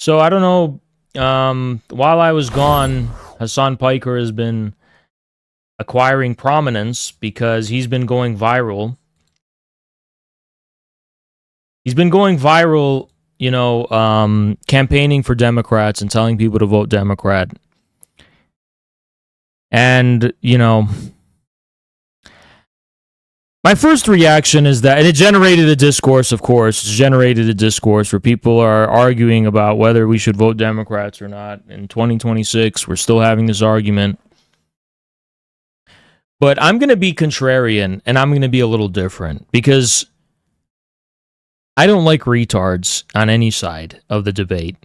So I don't know. While I was gone, Hasan Piker has been acquiring prominence because he's been going viral. He's been going viral, campaigning for Democrats and telling people to vote Democrat. And, my first reaction is that, and it generated a discourse, of course. It's generated a discourse where people are arguing about whether we should vote Democrats or not. In 2026, we're still having this argument. But I'm going to be contrarian, and I'm going to be a little different, because I don't like retards on any side of the debate.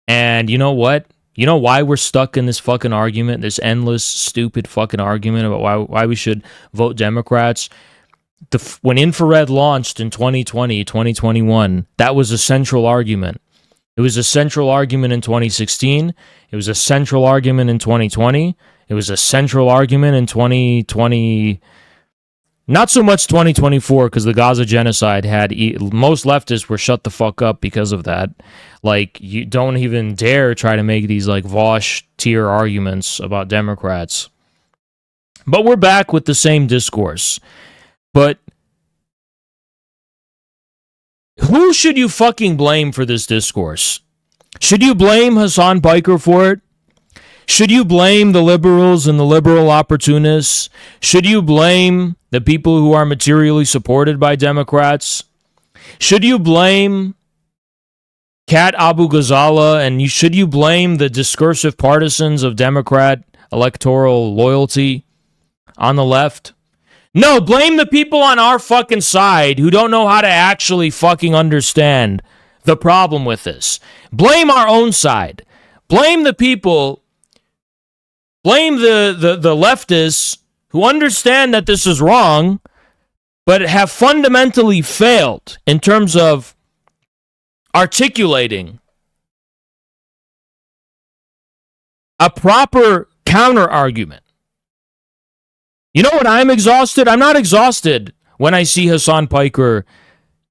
And you know what? You know why we're stuck in this fucking argument, this endless, stupid fucking argument about why we should vote Democrats? When infrared launched in 2020, 2021, that was a central argument. It was a central argument in 2016. It was a central argument in 2020. It was a central argument in 2020. Not so much 2024, because the Gaza genocide had... most leftists were shut the fuck up because of that. Like, you don't even dare try to make these, like, Vosh tier arguments about Democrats. But we're back with the same discourse. But who should you fucking blame for this discourse? Should you blame Hasan Piker for it? Should you blame the liberals and the liberal opportunists? Should you blame the people who are materially supported by Democrats? Should you blame Kat Abu Ghazala, and should you blame the discursive partisans of Democrat electoral loyalty on the left? No, blame the people on our fucking side who don't know how to actually fucking understand the problem with this. Blame our own side. Blame the people. Blame the leftists who understand that this is wrong, but have fundamentally failed in terms of articulating a proper counter argument. You know what? I'm exhausted. I'm not exhausted when I see Hasan Piker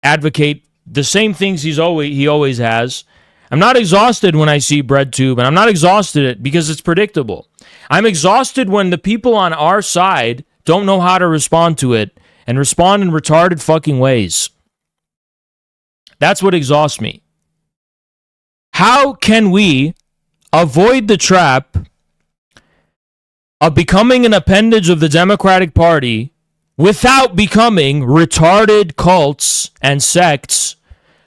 advocate the same things he always has. I'm not exhausted when I see BreadTube, and I'm not exhausted because it's predictable. I'm exhausted when the people on our side don't know how to respond to it and respond in retarded fucking ways. That's what exhausts me. How can we avoid the trap of becoming an appendage of the Democratic Party without becoming retarded cults and sects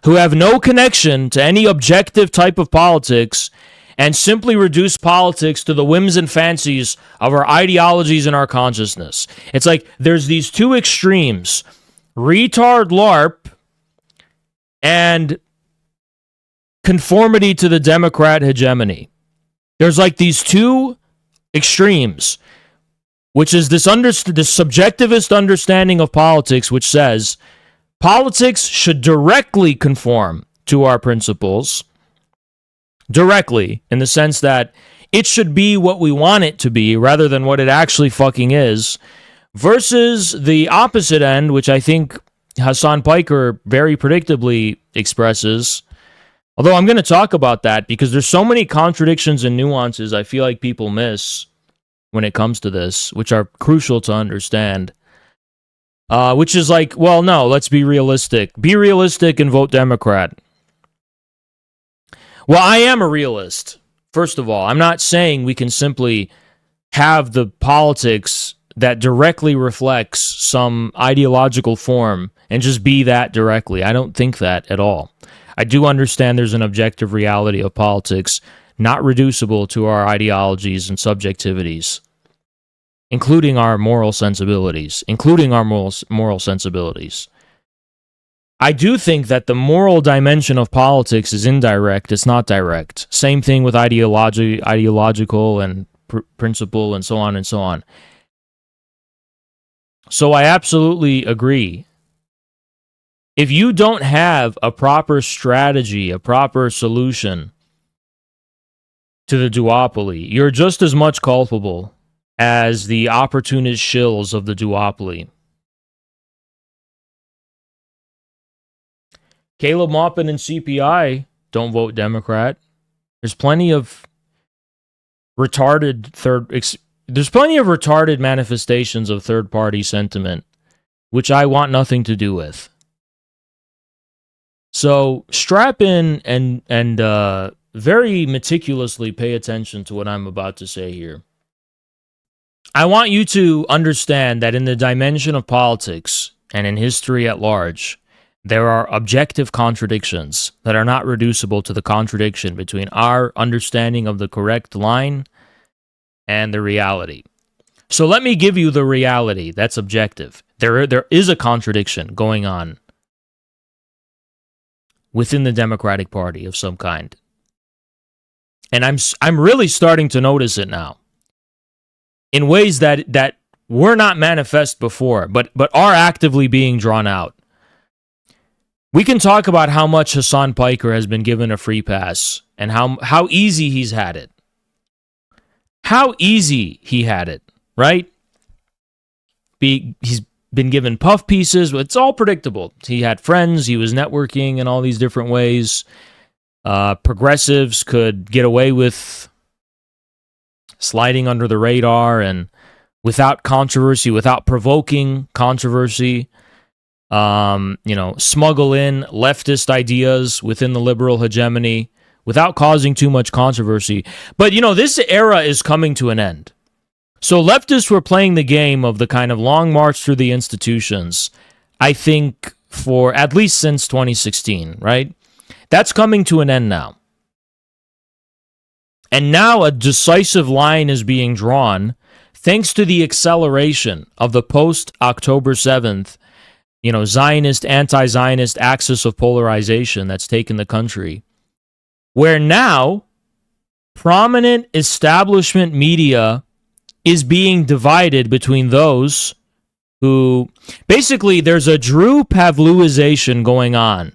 who have no connection to any objective type of politics and simply reduce politics to the whims and fancies of our ideologies and our consciousness? It's like there's these two extremes, retard LARP and conformity to the Democrat hegemony. There's like these two extremes, which is this subjectivist understanding of politics, which says politics should directly conform to our principles, directly, in the sense that it should be what we want it to be rather than what it actually fucking is, versus the opposite end, which I think Hasan Piker very predictably expresses. Although I'm going to talk about that because there's so many contradictions and nuances I feel like people miss when it comes to this, which are crucial to understand. Which is like, well, no, let's be realistic. Be realistic and vote Democrat. Well, I am a realist. First of all, I'm not saying we can simply have the politics that directly reflects some ideological form and just be that directly. I don't think that at all. I do understand there's an objective reality of politics not reducible to our ideologies and subjectivities, including our moral sensibilities. I do think that the moral dimension of politics is indirect, it's not direct. Same thing with ideological and principle and so on and so on. So I absolutely agree. If you don't have a proper strategy, a proper solution to the duopoly, you're just as much culpable as the opportunist shills of the duopoly. Caleb Maupin and CPI don't vote Democrat. There's plenty of there's plenty of retarded manifestations of third party sentiment, which I want nothing to do with. So strap in and very meticulously pay attention to what I'm about to say here. I want you to understand that in the dimension of politics and in history at large, there are objective contradictions that are not reducible to the contradiction between our understanding of the correct line and the reality. So let me give you the reality that's objective. There is a contradiction going on within the Democratic Party of some kind. And I'm really starting to notice it now in ways that were not manifest before, but are actively being drawn out. We can talk about how much Hasan Piker has been given a free pass and how easy he's had it. How easy he had it, right? He's been given puff pieces. It's all predictable. He had friends. He was networking in all these different ways. Progressives could get away with sliding under the radar and without controversy, without provoking controversy. Smuggle in leftist ideas within the liberal hegemony without causing too much controversy. But, this era is coming to an end. So leftists were playing the game of the kind of long march through the institutions, I think, for at least since 2016, right? That's coming to an end now. And now a decisive line is being drawn thanks to the acceleration of the post-October 7th, Zionist, anti-Zionist axis of polarization that's taken the country, where now prominent establishment media is being divided between those who, basically, there's a Drew Pavlovization going on.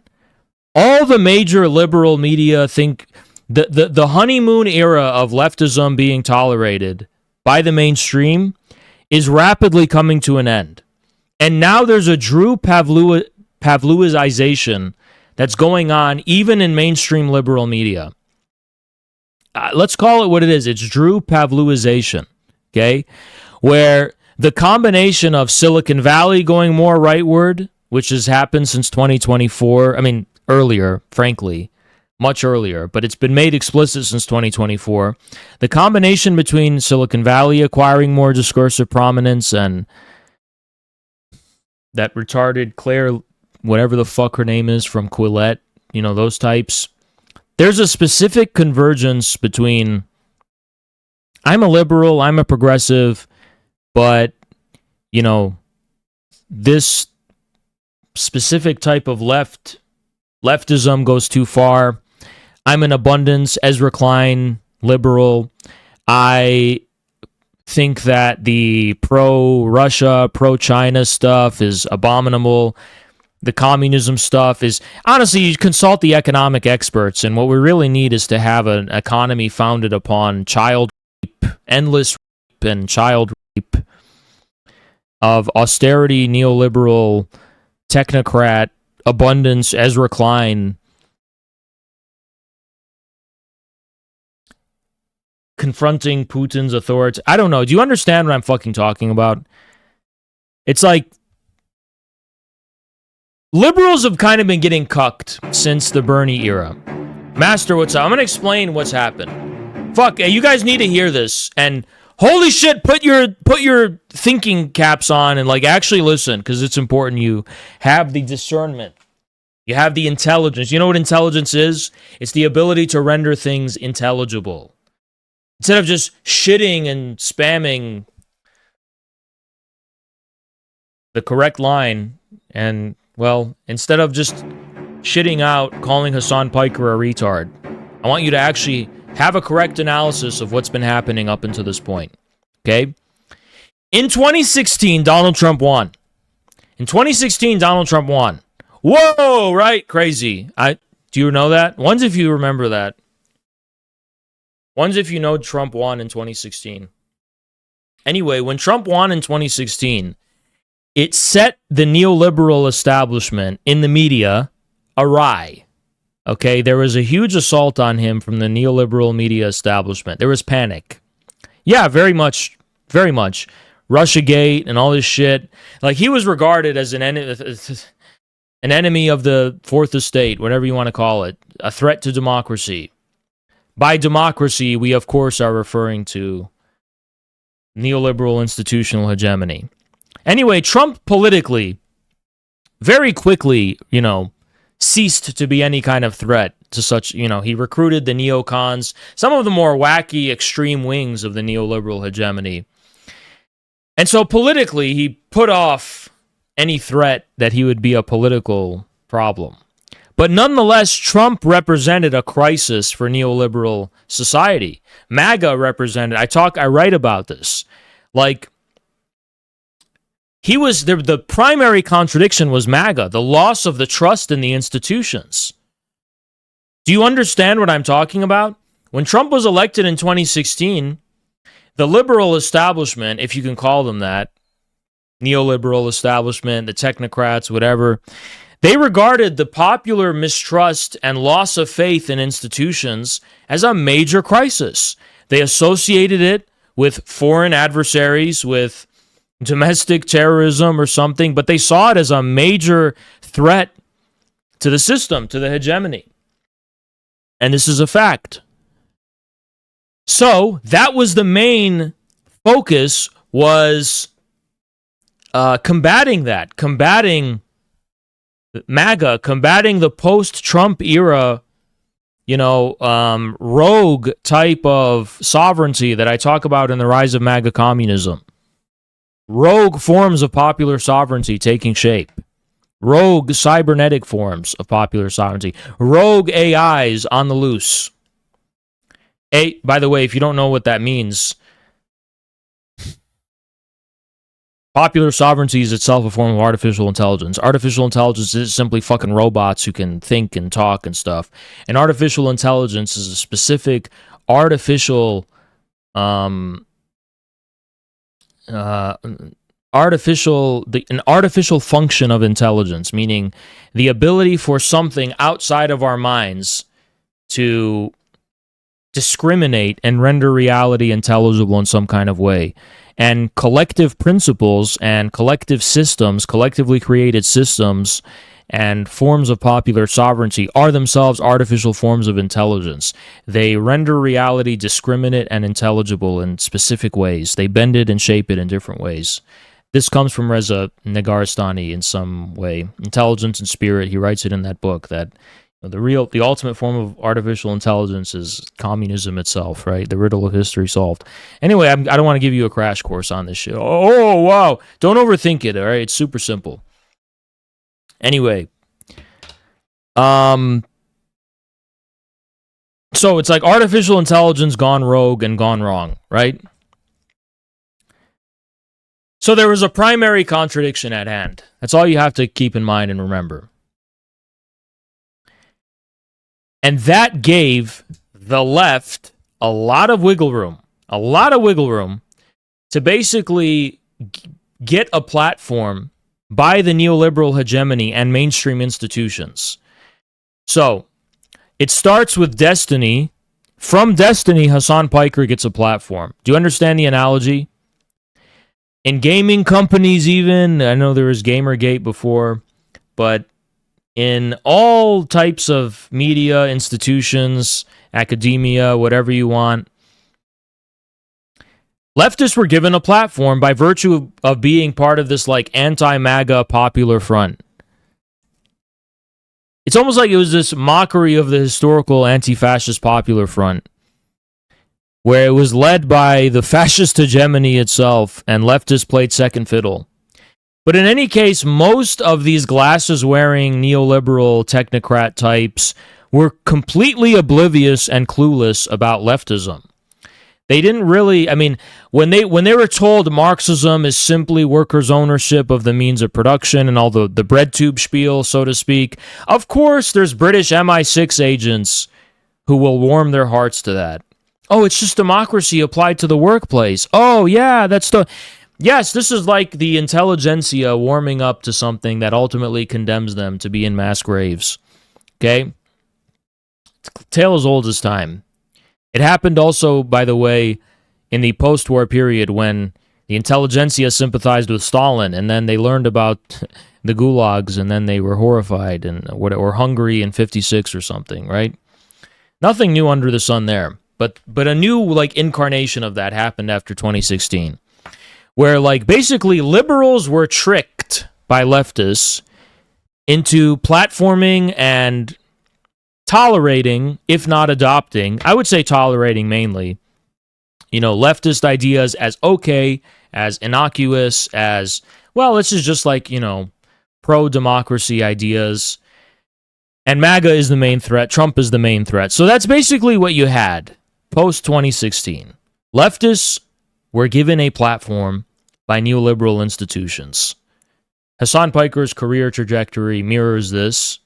All the major liberal media think the honeymoon era of leftism being tolerated by the mainstream is rapidly coming to an end. And now there's a Drew Pavlovization that's going on even in mainstream liberal media. Let's call it what it is. It's Drew Pavlovization, okay? Where the combination of Silicon Valley going more rightward, which has happened since 2024, earlier, frankly, much earlier, but it's been made explicit since 2024. The combination between Silicon Valley acquiring more discursive prominence and that retarded Claire, whatever the fuck her name is, from Quillette, those types. There's a specific convergence between I'm a liberal, I'm a progressive, but, this specific type of leftism goes too far. I'm an abundance, Ezra Klein, liberal. I think that the pro-Russia, pro-China stuff is abominable. The communism stuff is, honestly, you consult the economic experts, and what we really need is to have an economy founded upon child rape, endless rape and child rape of austerity, neoliberal, technocrat, abundance, Ezra Klein, confronting Putin's authority. I don't know. Do you understand what I'm fucking talking about? It's like liberals have kind of been getting cucked since the Bernie era. Master, what's up? I'm going to explain what's happened. Fuck, you guys need to hear this. And holy shit, put your thinking caps on and actually listen, because it's important you have the discernment. You have the intelligence. You know what intelligence is? It's the ability to render things intelligible. Instead of just shitting and spamming the correct line, and, instead of just shitting out, calling Hasan Piker a retard, I want you to actually have a correct analysis of what's been happening up until this point. Okay? In 2016, Donald Trump won. Whoa, right? Crazy. Do you know that? One's if you remember that. One's if you know Trump won in 2016. Anyway, when Trump won in 2016, it set the neoliberal establishment in the media awry. Okay, there was a huge assault on him from the neoliberal media establishment. There was panic. Yeah, very much, very much. Russiagate and all this shit. Like, he was regarded as an enemy of the fourth estate, whatever you want to call it, a threat to democracy. By democracy, we of course are referring to neoliberal institutional hegemony. Anyway, Trump politically very quickly, ceased to be any kind of threat to such, he recruited the neocons, some of the more wacky extreme wings of the neoliberal hegemony. And so politically, he put off any threat that he would be a political problem. But nonetheless, Trump represented a crisis for neoliberal society. MAGA represented, I write about this. Like, he was, the primary contradiction was MAGA, the loss of the trust in the institutions. Do you understand what I'm talking about? When Trump was elected in 2016, the liberal establishment, if you can call them that, neoliberal establishment, the technocrats, whatever, they regarded the popular mistrust and loss of faith in institutions as a major crisis. They associated it with foreign adversaries, with domestic terrorism or something, but they saw it as a major threat to the system, to the hegemony. And this is a fact. So that was the main focus, was combating that, combating MAGA, combating the post-Trump era, rogue type of sovereignty that I talk about in The Rise of MAGA Communism. Rogue forms of popular sovereignty taking shape. Rogue cybernetic forms of popular sovereignty. Rogue AIs on the loose. By the way, if you don't know what that means, popular sovereignty is itself a form of artificial intelligence. Artificial intelligence is simply fucking robots who can think and talk and stuff. And artificial intelligence is a specific artificial an artificial function of intelligence, meaning the ability for something outside of our minds to discriminate and render reality intelligible in some kind of way. And collective principles and collective systems, collectively created systems and forms of popular sovereignty are themselves artificial forms of intelligence. They render reality discriminate and intelligible in specific ways. They bend it and shape it in different ways. This comes from Reza Negarestani in some way. Intelligence and Spirit, he writes it in that book, that the ultimate form of artificial intelligence is communism itself, right? The riddle of history solved. Anyway, I don't want to give you a crash course on this shit. Oh, wow. Don't overthink it, all right? It's super simple. Anyway, so it's like artificial intelligence gone rogue and gone wrong, right? So there was a primary contradiction at hand. That's all you have to keep in mind and remember. And that gave the left a lot of wiggle room to basically get a platform by the neoliberal hegemony and mainstream institutions. So, it starts with Destiny. From Destiny, Hasan Piker gets a platform. Do you understand the analogy? In gaming companies even, I know there was Gamergate before, but in all types of media, institutions, academia, whatever you want, leftists were given a platform by virtue of being part of this like anti-MAGA popular front. It's almost like it was this mockery of the historical anti-fascist popular front, where it was led by the fascist hegemony itself, and leftists played second fiddle. But in any case, most of these glasses-wearing neoliberal technocrat types were completely oblivious and clueless about leftism. They didn't really, when they were told Marxism is simply workers' ownership of the means of production and all the bread tube spiel, so to speak, of course there's British MI6 agents who will warm their hearts to that. Oh, it's just democracy applied to the workplace. Oh, yeah, yes, this is like the intelligentsia warming up to something that ultimately condemns them to be in mass graves. Okay? tale as old as time. It happened also, by the way, in the post-war period when the intelligentsia sympathized with Stalin, and then they learned about the gulags, and then they were horrified, or Hungary in '56 or something, right? Nothing new under the sun there, but a new like incarnation of that happened after 2016, where like basically liberals were tricked by leftists into platforming and tolerating, if not adopting, I would say tolerating mainly, leftist ideas as okay, as innocuous, as, well, this is just like, pro-democracy ideas. And MAGA is the main threat. Trump is the main threat. So that's basically what you had post-2016. Leftists were given a platform by neoliberal institutions. Hasan Piker's career trajectory mirrors this,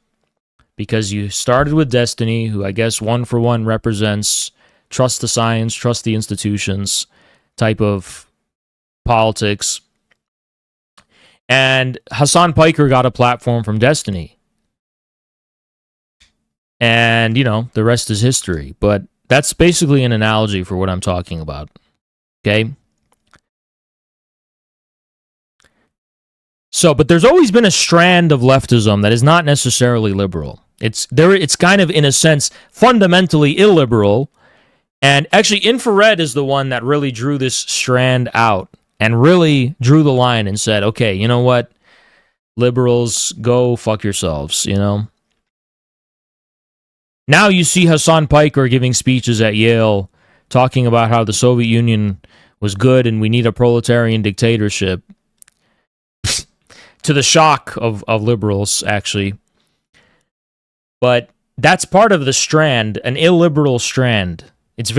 because you started with Destiny, who I guess one for one represents trust the science, trust the institutions type of politics. And Hasan Piker got a platform from Destiny. And, the rest is history. But that's basically an analogy for what I'm talking about. Okay? So, but there's always been a strand of leftism that is not necessarily liberal. It's kind of, in a sense, fundamentally illiberal. And actually, infrared is the one that really drew this strand out and really drew the line and said, okay, you know what? Liberals, go fuck yourselves, Now you see Hasan Piker giving speeches at Yale talking about how the Soviet Union was good and we need a proletarian dictatorship. To the shock of liberals, actually. But that's part of the strand, an illiberal strand. It's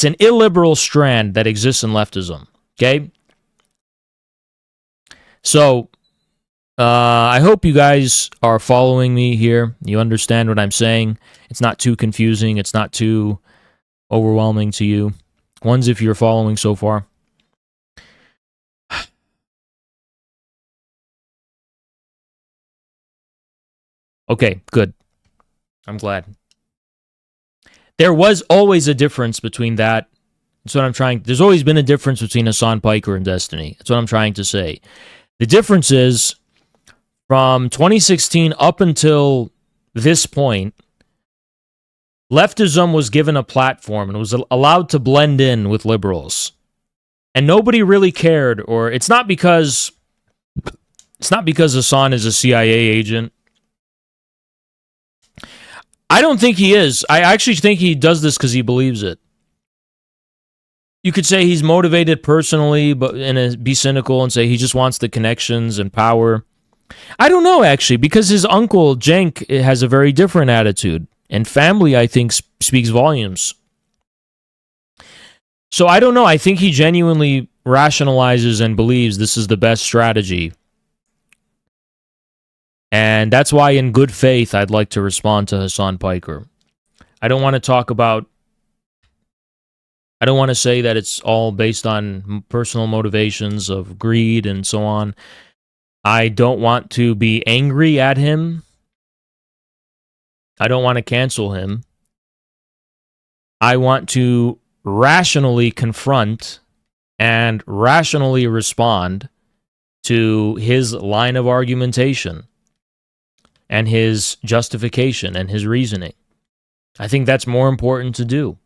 an illiberal strand that exists in leftism. Okay? So, I hope you guys are following me here. You understand what I'm saying. It's not too confusing. It's not too overwhelming to you. Ones if you're following so far. Okay, good. I'm glad. There was always a difference between that. That's what I'm trying. There's always been a difference between Hasan Piker and Destiny. That's what I'm trying to say. The difference is, from 2016 up until this point, leftism was given a platform and was allowed to blend in with liberals. And nobody really cared, or it's not because Hasan is a CIA agent. I don't think he is. I actually think he does this because he believes it. You could say he's motivated personally, but be cynical and say he just wants the connections and power. I don't know, actually, because his uncle, Cenk, has a very different attitude. And family, I think, speaks volumes. So I don't know. I think he genuinely rationalizes and believes this is the best strategy. And that's why, in good faith, I'd like to respond to Hasan Piker. I don't want to say that it's all based on personal motivations of greed and so on. I don't want to be angry at him. I don't want to cancel him. I want to rationally confront and rationally respond to his line of argumentation and his justification and his reasoning. I think that's more important to do.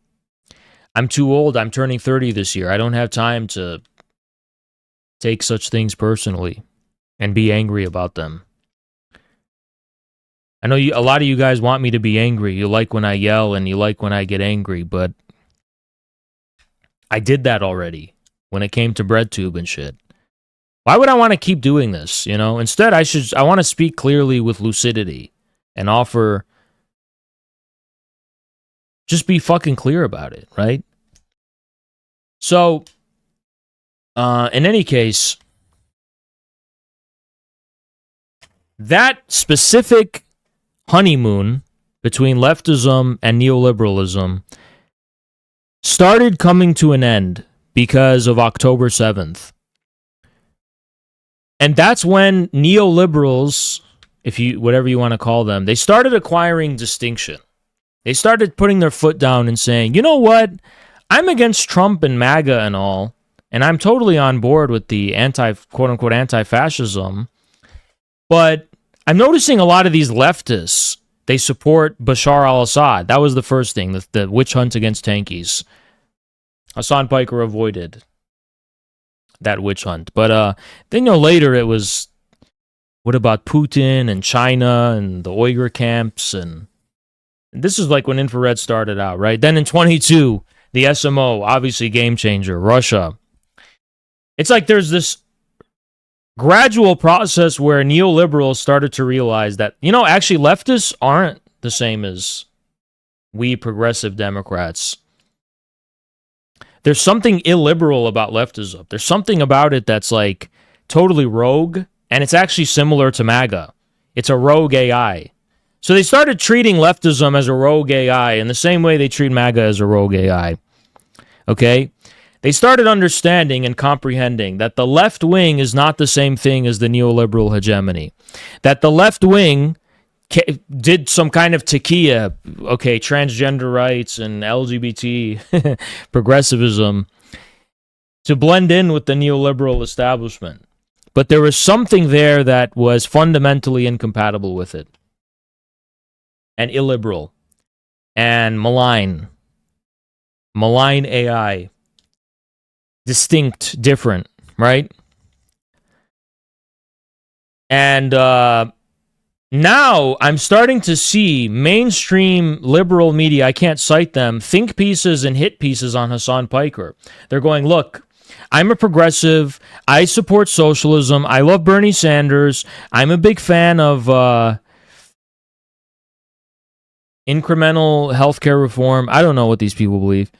I'm too old. I'm turning 30 this year. I don't have time to take such things personally and be angry about them. I know a lot of you guys want me to be angry. You like when I yell and you like when I get angry, but I did that already when it came to BreadTube and shit. Why would I want to keep doing this, Instead, I want to speak clearly with lucidity and offer... Just be fucking clear about it, right? So, in any case, that specific honeymoon between leftism and neoliberalism started coming to an end because of October 7th. And that's when neoliberals, whatever you want to call them, they started acquiring distinction. They started putting their foot down and saying, you know what? I'm against Trump and MAGA and all, and I'm totally on board with the quote unquote anti-fascism. But I'm noticing a lot of these leftists, they support Bashar al-Assad. That was the first thing, the witch hunt against tankies. Hasan Piker avoided that witch hunt. But then later it was, what about Putin and China and the Uyghur camps? And this is like when infrared started out, right? Then in 22, the SMO, obviously game changer, Russia. It's like there's this gradual process where neoliberals started to realize that, actually leftists aren't the same as we progressive Democrats. There's something illiberal about leftism. There's something about it that's like totally rogue, and it's actually similar to MAGA. It's a rogue AI. So they started treating leftism as a rogue AI in the same way they treat MAGA as a rogue AI. Okay? They started understanding and comprehending that the left wing is not the same thing as the neoliberal hegemony. That the left wing did some kind of taqiyya, okay, transgender rights and LGBT progressivism to blend in with the neoliberal establishment. But there was something there that was fundamentally incompatible with it, and illiberal, and malign AI, distinct, different, right? And now I'm starting to see mainstream liberal media, I can't cite them, think pieces and hit pieces on Hasan Piker. They're going, look, I'm a progressive, I support socialism, I love Bernie Sanders, I'm a big fan of incremental healthcare reform. I don't know what these people believe.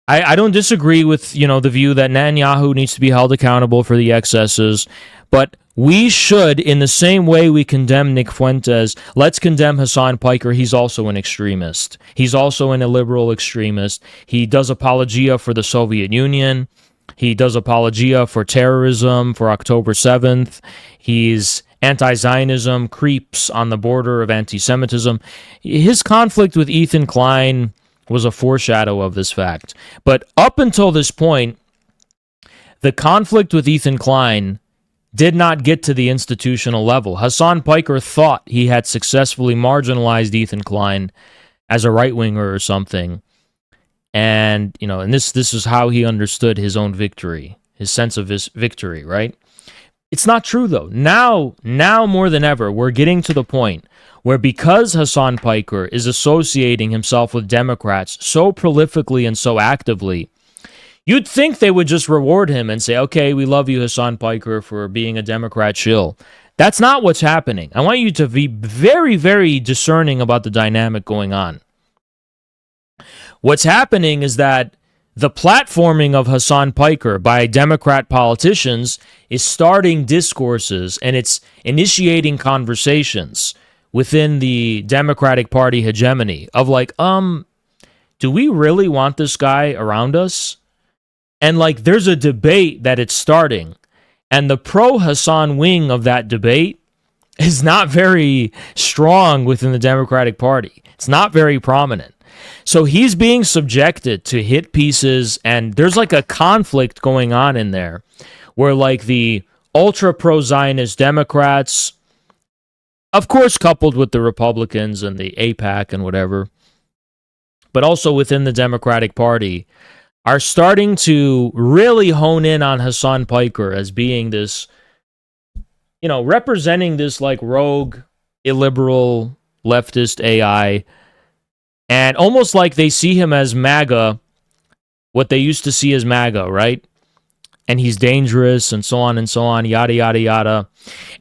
I don't disagree with, the view that Netanyahu needs to be held accountable for the excesses, but we should, in the same way we condemn Nick Fuentes, let's condemn Hasan Piker. He's also an extremist. He's also an illiberal extremist. He does apologia for the Soviet Union. He does apologia for terrorism, for October 7th. He's anti-Zionism, creeps on the border of anti-Semitism. His conflict with Ethan Klein was a foreshadow of this fact. But up until this point, the conflict with Ethan Klein did not get to the institutional level. Hasan Piker thought he had successfully marginalized Ethan Klein as a right-winger or something. And, and this is how he understood his own victory, his sense of his victory, right? It's not true, though. Now more than ever, we're getting to the point where, because Hasan Piker is associating himself with Democrats so prolifically and so actively, you'd think they would just reward him and say, okay, we love you, Hasan Piker, for being a Democrat shill. That's not what's happening. I want you to be very, very discerning about the dynamic going on. What's happening is that the platforming of Hasan Piker by Democrat politicians is starting discourses, and it's initiating conversations within the Democratic Party hegemony of like, do we really want this guy around us? And like, there's a debate that it's starting, and the pro-Hasan wing of that debate is not very strong within the Democratic Party. It's not very prominent. So he's being subjected to hit pieces, and there's like a conflict going on in there where like the ultra pro-Zionist Democrats, of course coupled with the Republicans and the AIPAC and whatever, but also within the Democratic Party, are starting to really hone in on Hasan Piker as being this, representing this like rogue, illiberal, leftist AI, and almost like they see him as MAGA, what they used to see as MAGA, right? And he's dangerous and so on, yada, yada, yada.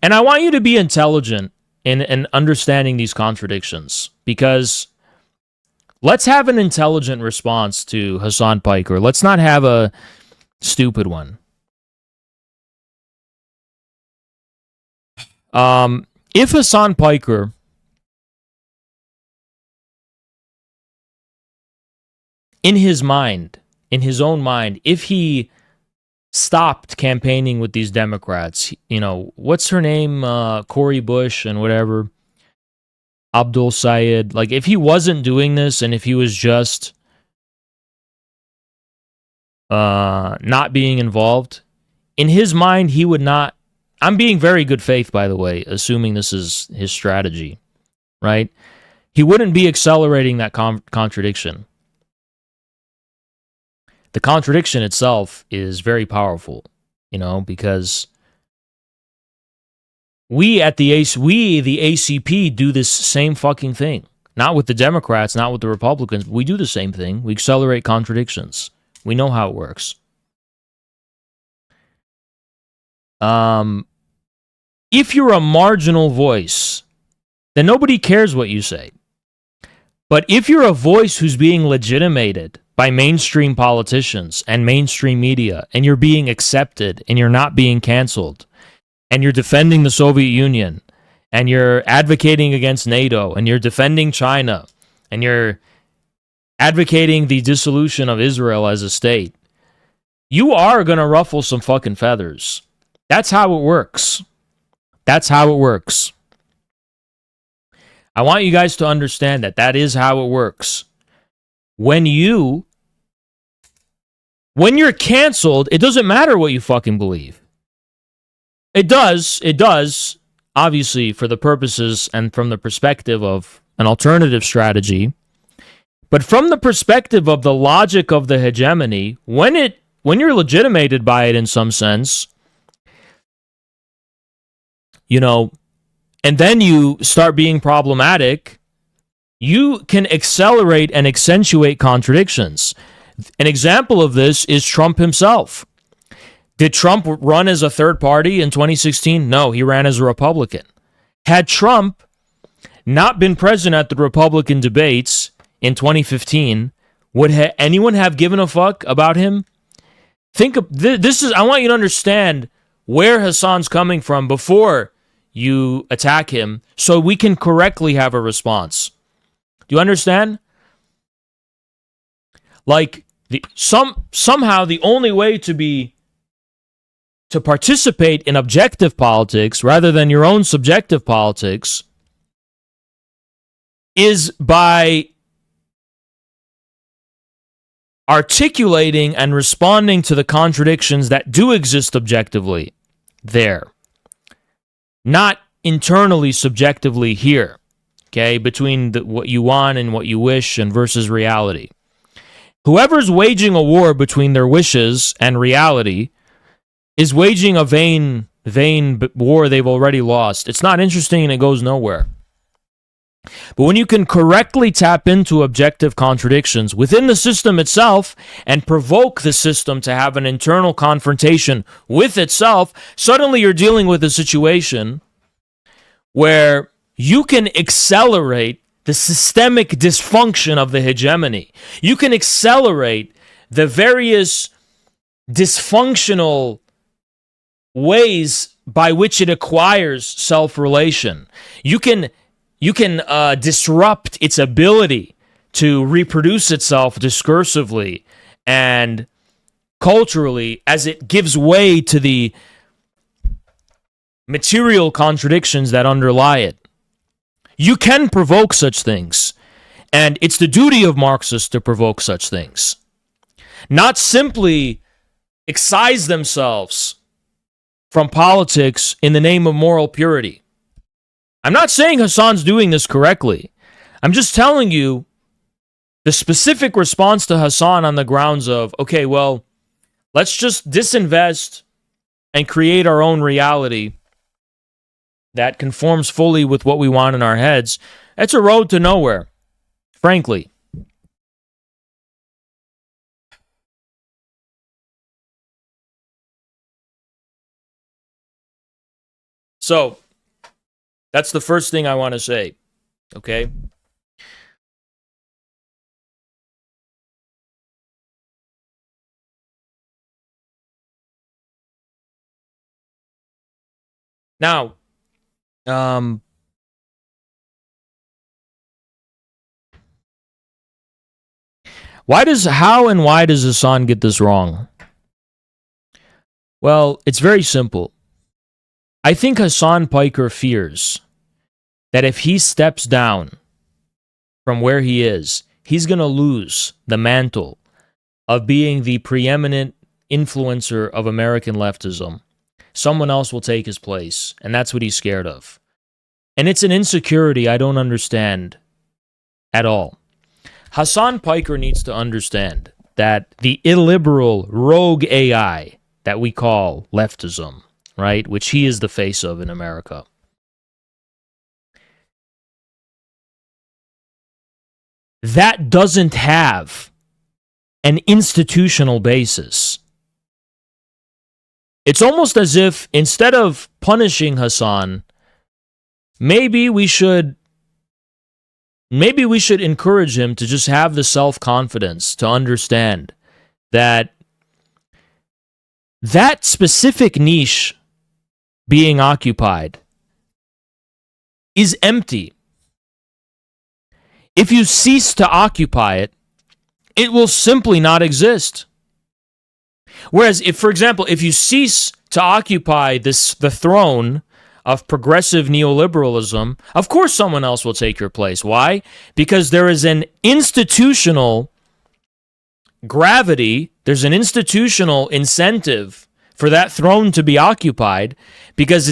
And I want you to be intelligent in understanding these contradictions, because let's have an intelligent response to Hasan Piker. Let's not have a stupid one. If Hasan Piker in his own mind, if he stopped campaigning with these Democrats, what's her name? Cori Bush and whatever. Abdul Sayed, like if he wasn't doing this and if he was just not being involved, in his mind, he would not. I'm being very good faith, by the way, assuming this is his strategy, right? He wouldn't be accelerating that contradiction. The contradiction itself is very powerful, because we, the ACP, do this same fucking thing. Not with the Democrats, not with the Republicans. We do the same thing. We accelerate contradictions. We know how it works. If you're a marginal voice, then nobody cares what you say. But if you're a voice who's being legitimated by mainstream politicians and mainstream media, and you're being accepted and you're not being canceled, and you're defending the Soviet Union, and you're advocating against NATO, and you're defending China, and you're advocating the dissolution of Israel as a state, you are going to ruffle some fucking feathers. That's how it works. That's how it works. I want you guys to understand that is how it works. When you're canceled, it doesn't matter what you fucking believe. It does, obviously, for the purposes and from the perspective of an alternative strategy. But from the perspective of the logic of the hegemony, when you're legitimated by it in some sense, and then you start being problematic, you can accelerate and accentuate contradictions. An example of this is Trump himself. Did Trump run as a third party in 2016? No, he ran as a Republican. Had Trump not been present at the Republican debates in 2015, would anyone have given a fuck about him? Think of this. I want you to understand where Hasan's coming from before you attack him, so we can correctly have a response. Do you understand? Like somehow the only way to participate in objective politics rather than your own subjective politics is by articulating and responding to the contradictions that do exist objectively there. Not internally, subjectively here, okay, between what you want and what you wish and versus reality. Whoever's waging a war between their wishes and reality is waging a vain war they've already lost. It's not interesting and it goes nowhere. But when you can correctly tap into objective contradictions within the system itself and provoke the system to have an internal confrontation with itself, suddenly you're dealing with a situation where you can accelerate the systemic dysfunction of the hegemony. You can accelerate the various dysfunctional ways by which it acquires self-relation. You can disrupt its ability to reproduce itself discursively and culturally as it gives way to the material contradictions that underlie it. You can provoke such things, and it's the duty of Marxists to provoke such things. Not simply excise themselves from politics in the name of moral purity. I'm not saying Hasan's doing this correctly. I'm just telling you the specific response to Hasan on the grounds of, okay, well, let's just disinvest and create our own reality that conforms fully with what we want in our heads. It's a road to nowhere, frankly. So, that's the first thing I want to say, okay? Now, how and why does Hasan get this wrong? Well, it's very simple. I think Hasan Piker fears that if he steps down from where he is, he's going to lose the mantle of being the preeminent influencer of American leftism. Someone else will take his place, and that's what he's scared of. And it's an insecurity I don't understand at all. Hasan Piker needs to understand that the illiberal rogue AI that we call leftism, right, which he is the face of in America, that doesn't have an institutional basis. It's almost as if instead of punishing Hasan, maybe we should encourage him to just have the self-confidence to understand that that specific niche being occupied is empty. If you cease to occupy it, it will simply not exist. Whereas, if, for example, if you cease to occupy the throne of progressive neoliberalism, of course someone else will take your place. Why? Because there is an institutional gravity, there's an institutional incentive for that throne to be occupied, because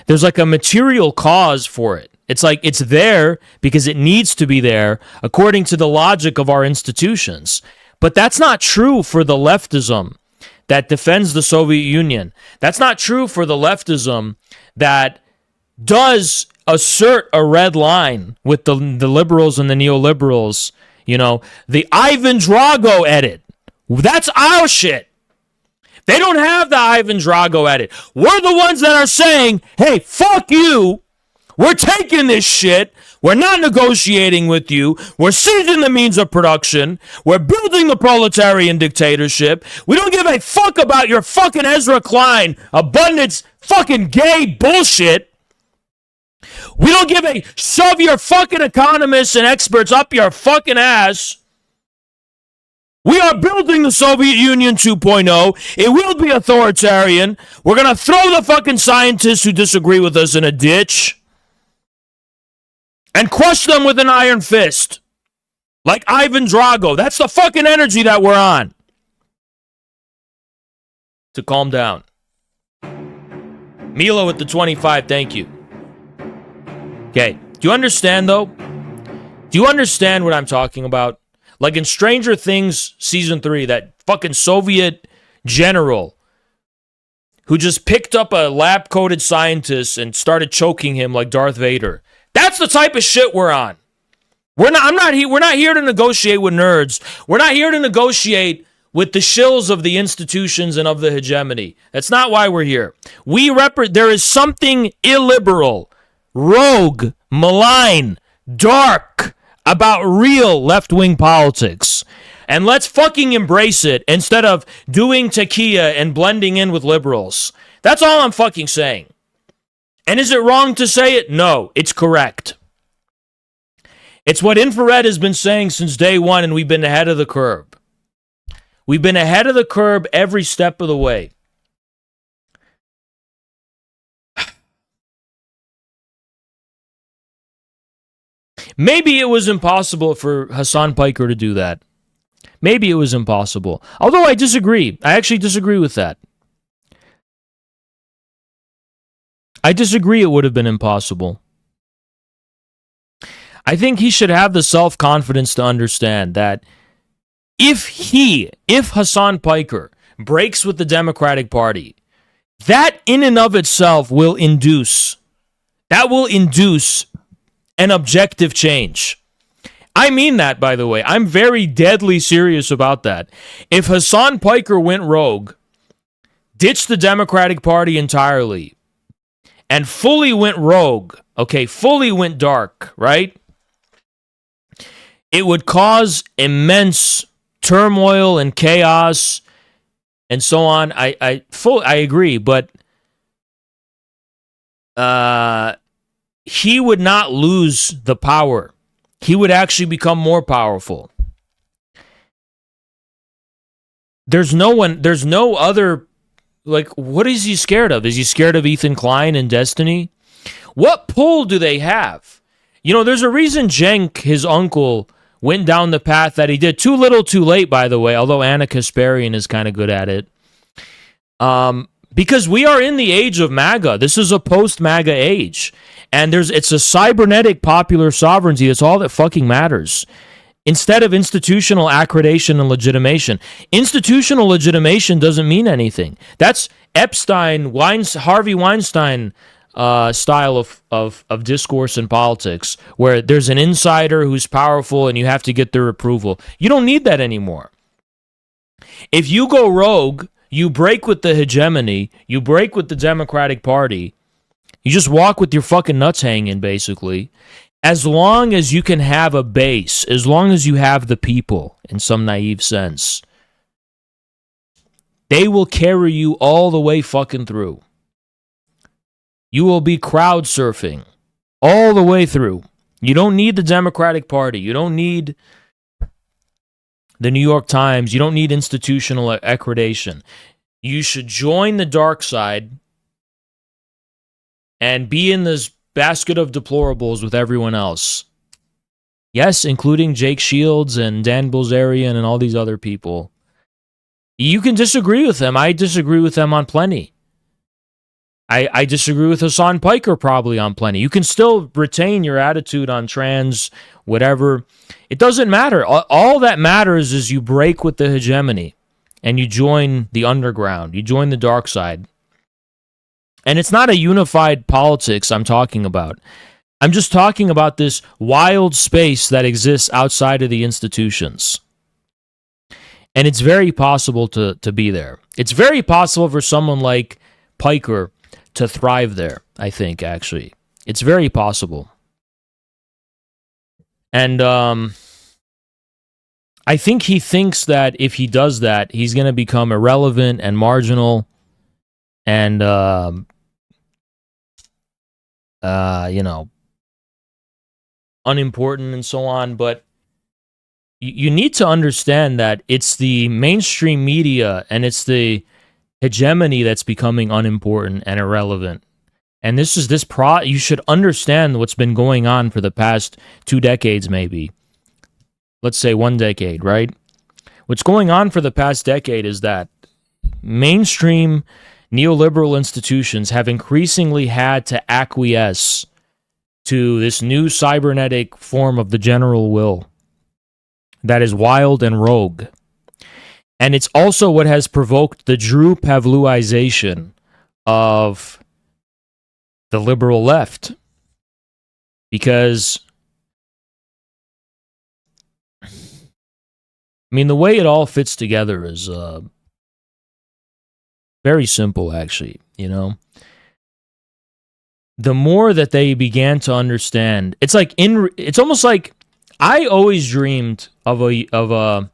there's like a material cause for it. It's like it's there because it needs to be there according to the logic of our institutions. But that's not true for the leftism that defends the Soviet Union. That's not true for the leftism that does assert a red line with the liberals and the neoliberals. You know, the Ivan Drago edit. That's our shit. They don't have the Ivan Drago edit. We're the ones that are saying, hey, fuck you. We're taking this shit. We're not negotiating with you. We're seizing the means of production. We're building the proletarian dictatorship. We don't give a fuck about your fucking Ezra Klein abundance fucking gay bullshit. We don't give a shove your fucking economists and experts up your fucking ass. We are building the Soviet Union 2.0. It will be authoritarian. We're going to throw the fucking scientists who disagree with us in a ditch and crush them with an iron fist. Like Ivan Drago. That's the fucking energy that we're on. To calm down. Milo with the 25, thank you. Okay, do you understand though? Do you understand what I'm talking about? Like in Stranger Things Season 3, that fucking Soviet general who just picked up a lab-coated scientist and started choking him like Darth Vader. That's the type of shit we're on. We're not here to negotiate with nerds. We're not here to negotiate with the shills of the institutions and of the hegemony. That's not why we're here. There is something illiberal, rogue, malign, dark about real left-wing politics. And let's fucking embrace it instead of doing tequila and blending in with liberals. That's all I'm fucking saying. And is it wrong to say it? No, it's correct. It's what Infrared has been saying since day one, and we've been ahead of the curve. We've been ahead of the curve every step of the way. Maybe it was impossible for Hasan Piker to do that. Maybe it was impossible. Although I disagree. I actually disagree with that. I disagree it would have been impossible. I think he should have the self-confidence to understand that if Hasan Piker breaks with the Democratic Party, that in and of itself will induce an objective change. I mean that, by the way. I'm very deadly serious about that. If Hasan Piker went rogue, ditched the Democratic Party entirely, and fully went rogue, fully went dark, right? It would cause immense turmoil and chaos and so on. I agree, but he would not lose the power. He would actually become more powerful. There's no other. Like, what is he scared of? Is he scared of Ethan Klein and Destiny? What pull do they have? You know, there's a reason Cenk, his uncle, went down the path that he did. Too little, too late, by the way, although Anna Kasparian is kind of good at it. Because we are in the age of MAGA. This is a post-MAGA age. And it's a cybernetic popular sovereignty. That's all that fucking matters. Instead of institutional accreditation and legitimation. Institutional legitimation doesn't mean anything. That's Epstein, Harvey Weinstein style of discourse in politics, where there's an insider who's powerful and you have to get their approval. You don't need that anymore. If you go rogue, you break with the hegemony, you break with the Democratic Party, you just walk with your fucking nuts hanging, basically. As long as you can have a base, as long as you have the people, in some naive sense, they will carry you all the way fucking through. You will be crowd surfing all the way through. You don't need the Democratic Party. You don't need the New York Times. You don't need institutional accreditation. You should join the dark side and be in this basket of deplorables with everyone else. Yes, including Jake Shields and Dan Bilzerian and all these other people. You can disagree with them. I disagree with them on plenty. I disagree with Hasan Piker probably on plenty. You can still retain your attitude on trans, whatever. It doesn't matter. All that matters is you break with the hegemony and you join the underground. You join the dark side. And it's not a unified politics I'm talking about. I'm just talking about this wild space that exists outside of the institutions. And it's very possible to be there. It's very possible for someone like Piker to thrive there, I think, actually. It's very possible. And I think he thinks that if he does that, he's going to become irrelevant and marginal and, unimportant and so on. But you need to understand that it's the mainstream media and it's the hegemony that's becoming unimportant and irrelevant. And you should understand what's been going on for the past 2 decades, maybe. Let's say 1 decade, right? What's going on for the past decade is that mainstream neoliberal institutions have increasingly had to acquiesce to this new cybernetic form of the general will that is wild and rogue. And it's also what has provoked the Drew Pavluization of the liberal left. Because, I mean, the way it all fits together is very simple, actually, The more that they began to understand, it's almost like I always dreamed of you know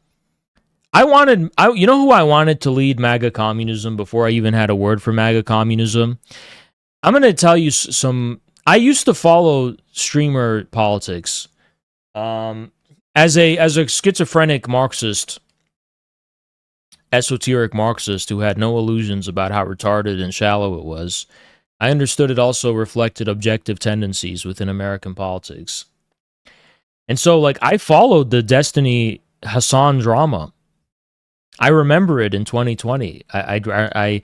who I wanted to lead MAGA communism before I even had a word for MAGA communism? I'm going to tell you I used to follow streamer politics. As a schizophrenic Marxist, esoteric Marxist who had no illusions about how retarded and shallow it was, I understood it also reflected objective tendencies within American politics. And so, I followed the Destiny Hasan drama. I remember it in 2020. I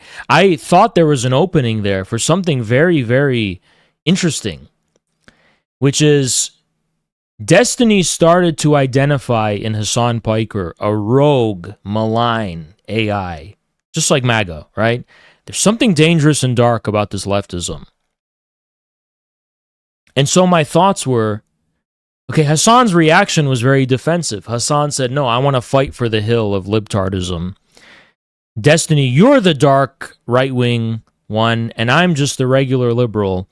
thought there was an opening there for something very, very interesting, which is Destiny started to identify in Hasan Piker a rogue, malign AI, just like MAGA, right? There's something dangerous and dark about this leftism. And so my thoughts were, okay, Hasan's reaction was very defensive. Hasan said, no, I want to fight for the hill of libtardism. Destiny, you're the dark right-wing one, and I'm just the regular liberal.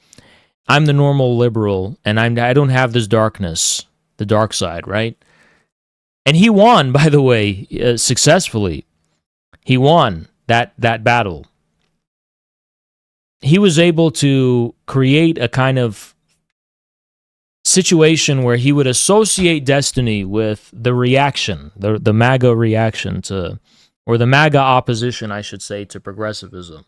I'm the normal liberal, and I don't have this darkness, the dark side, right? And he won, by the way, successfully. He won that battle. He was able to create a kind of situation where he would associate Destiny with the reaction, the MAGA reaction to, or the MAGA opposition, I should say, to progressivism.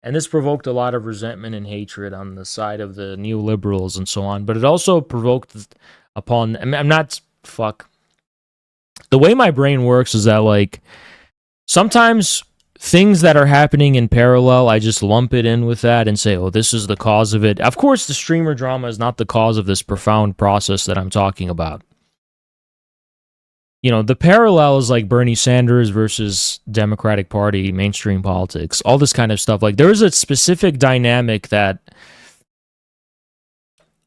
And this provoked a lot of resentment and hatred on the side of the neoliberals and so on. But it also provoked upon, I'm not, fuck. The way my brain works is that, like, sometimes things that are happening in parallel, I just lump it in with that and say, oh, this is the cause of it. Of course, the streamer drama is not the cause of this profound process that I'm talking about. You know, the parallel is like Bernie Sanders versus Democratic Party, mainstream politics, all this kind of stuff. Like, there is a specific dynamic that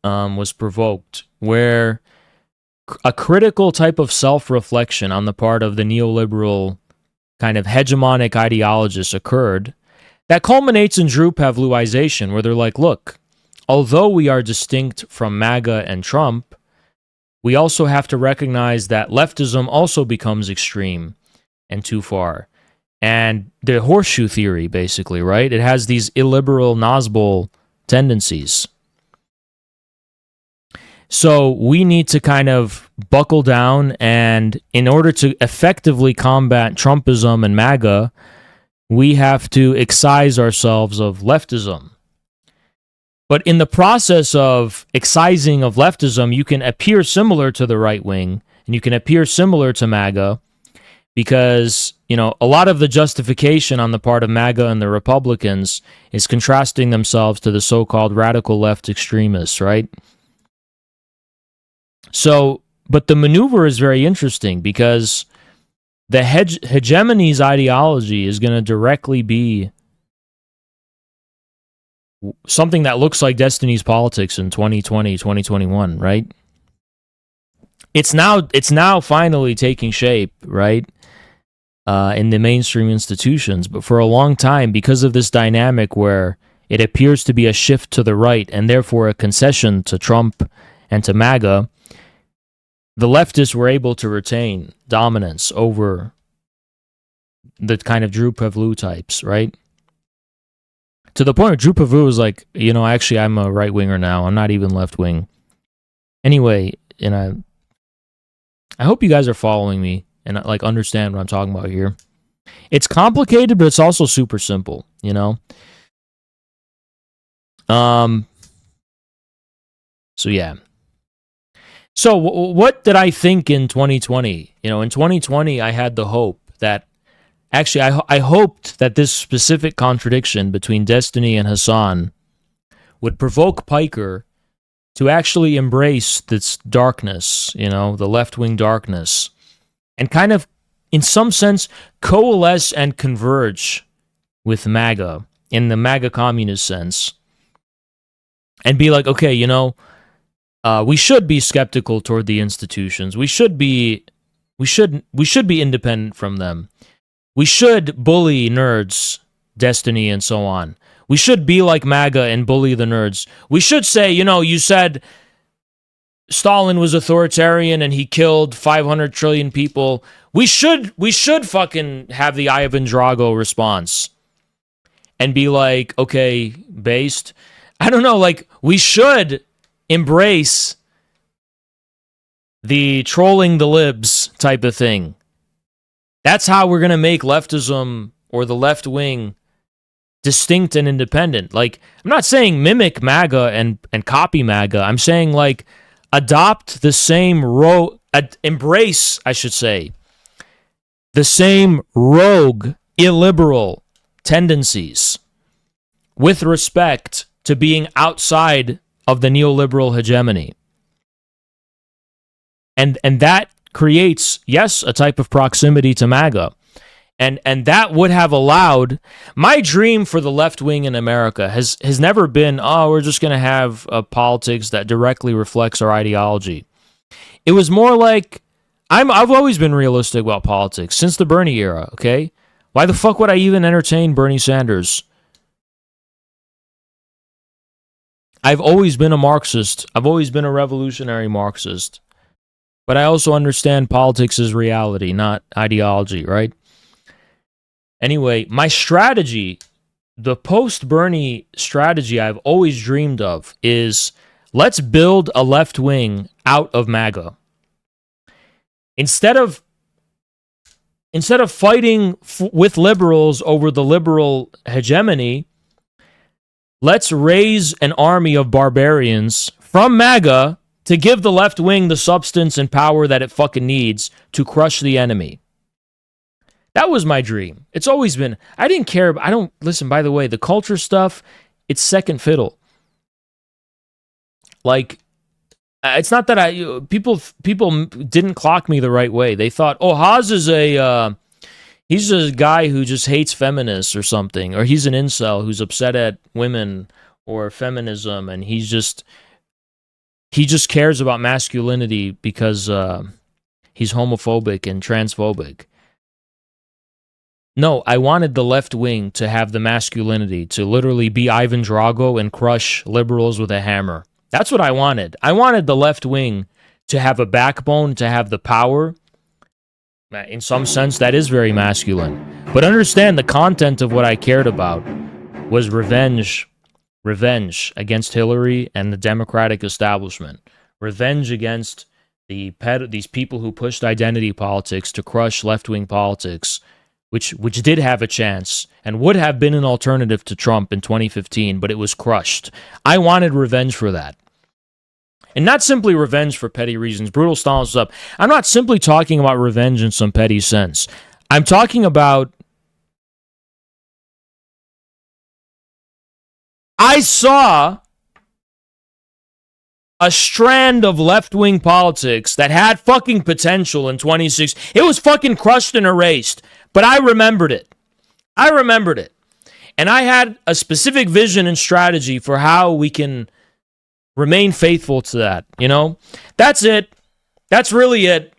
was provoked where a critical type of self-reflection on the part of the neoliberal kind of hegemonic ideologists occurred that culminates in Drew Pavlovization, where they're like, look, although we are distinct from MAGA and Trump, we also have to recognize that leftism also becomes extreme and too far. And the horseshoe theory, basically, right? It has these illiberal Nazbol tendencies. So we need to kind of buckle down, and in order to effectively combat Trumpism and MAGA, we have to excise ourselves of leftism. But in the process of excising of leftism, you can appear similar to the right wing, and you can appear similar to MAGA, because, you know, a lot of the justification on the part of MAGA and the Republicans is contrasting themselves to the so-called radical left extremists, right? So, but the maneuver is very interesting because the hegemony's ideology is going to directly be something that looks like Destiny's politics in 2020, 2021, right? It's now finally taking shape, right? In the mainstream institutions, but for a long time, because of this dynamic where it appears to be a shift to the right and therefore a concession to Trump and to MAGA, the leftists were able to retain dominance over the kind of Drew Pavlov types, right? To the point where Drew Pavlov was like, you know, actually, I'm a right-winger now. I'm not even left-wing. Anyway, and I hope you guys are following me and, like, understand what I'm talking about here. It's complicated, but it's also super simple, you know? So, yeah. So, what did I think in 2020? You know, in 2020, I had the hope that, actually, I hoped that this specific contradiction between Destiny and Hasan would provoke Piker to actually embrace this darkness, you know, the left-wing darkness, and kind of, in some sense, coalesce and converge with MAGA, in the MAGA communist sense, and be like, okay, you know, we should be skeptical toward the institutions. We should be independent from them. We should bully nerds, Destiny, and so on. We should be like MAGA and bully the nerds. We should say, you know, you said Stalin was authoritarian and he killed 500 trillion people. We should fucking have the Ivan Drago response and be like, okay, based. I don't know, like, we should embrace the trolling the libs type of thing. That's how we're going to make leftism or the left wing distinct and independent. Like, I'm not saying mimic MAGA and copy MAGA. I'm saying, like, adopt the same embrace, I should say, the same rogue, illiberal tendencies with respect to being outside of the neoliberal hegemony. And that creates, yes, a type of proximity to MAGA. And that would have allowed, my dream for the left wing in America has never been, oh, we're just going to have a politics that directly reflects our ideology. It was more like, I've always been realistic about politics since the Bernie era, okay? Why the fuck would I even entertain Bernie Sanders? I've always been a Marxist. I've always been a revolutionary Marxist. But I also understand politics is reality, not ideology, right? Anyway, my strategy, the post-Bernie strategy I've always dreamed of is, let's build a left wing out of MAGA. Instead of fighting with liberals over the liberal hegemony, Let's raise an army of barbarians from MAGA to give the left wing the substance and power that it fucking needs to crush the enemy. That was my dream. It's always been. I didn't care. I don't listen, by the way, the culture stuff, it's second fiddle. Like, it's not that people didn't clock me the right way. They thought, oh, Haz is he's a guy who just hates feminists or something, or he's an incel who's upset at women or feminism, and he just cares about masculinity because he's homophobic and transphobic. No, I wanted the left wing to have the masculinity, to literally be Ivan Drago and crush liberals with a hammer. That's what I wanted. I wanted the left wing to have a backbone, to have the power. In some sense, that is very masculine. But understand the content of what I cared about was revenge against Hillary and the Democratic establishment. Revenge against these people who pushed identity politics to crush left-wing politics, which did have a chance and would have been an alternative to Trump in 2015, but it was crushed. I wanted revenge for that. And not simply revenge for petty reasons, brutal Stalin stuff. I'm not simply talking about revenge in some petty sense. I'm talking about... I saw a strand of left-wing politics that had fucking potential in 26. It was fucking crushed and erased. But I remembered it. And I had a specific vision and strategy for how we can remain faithful to that, you know? That's it. That's really it.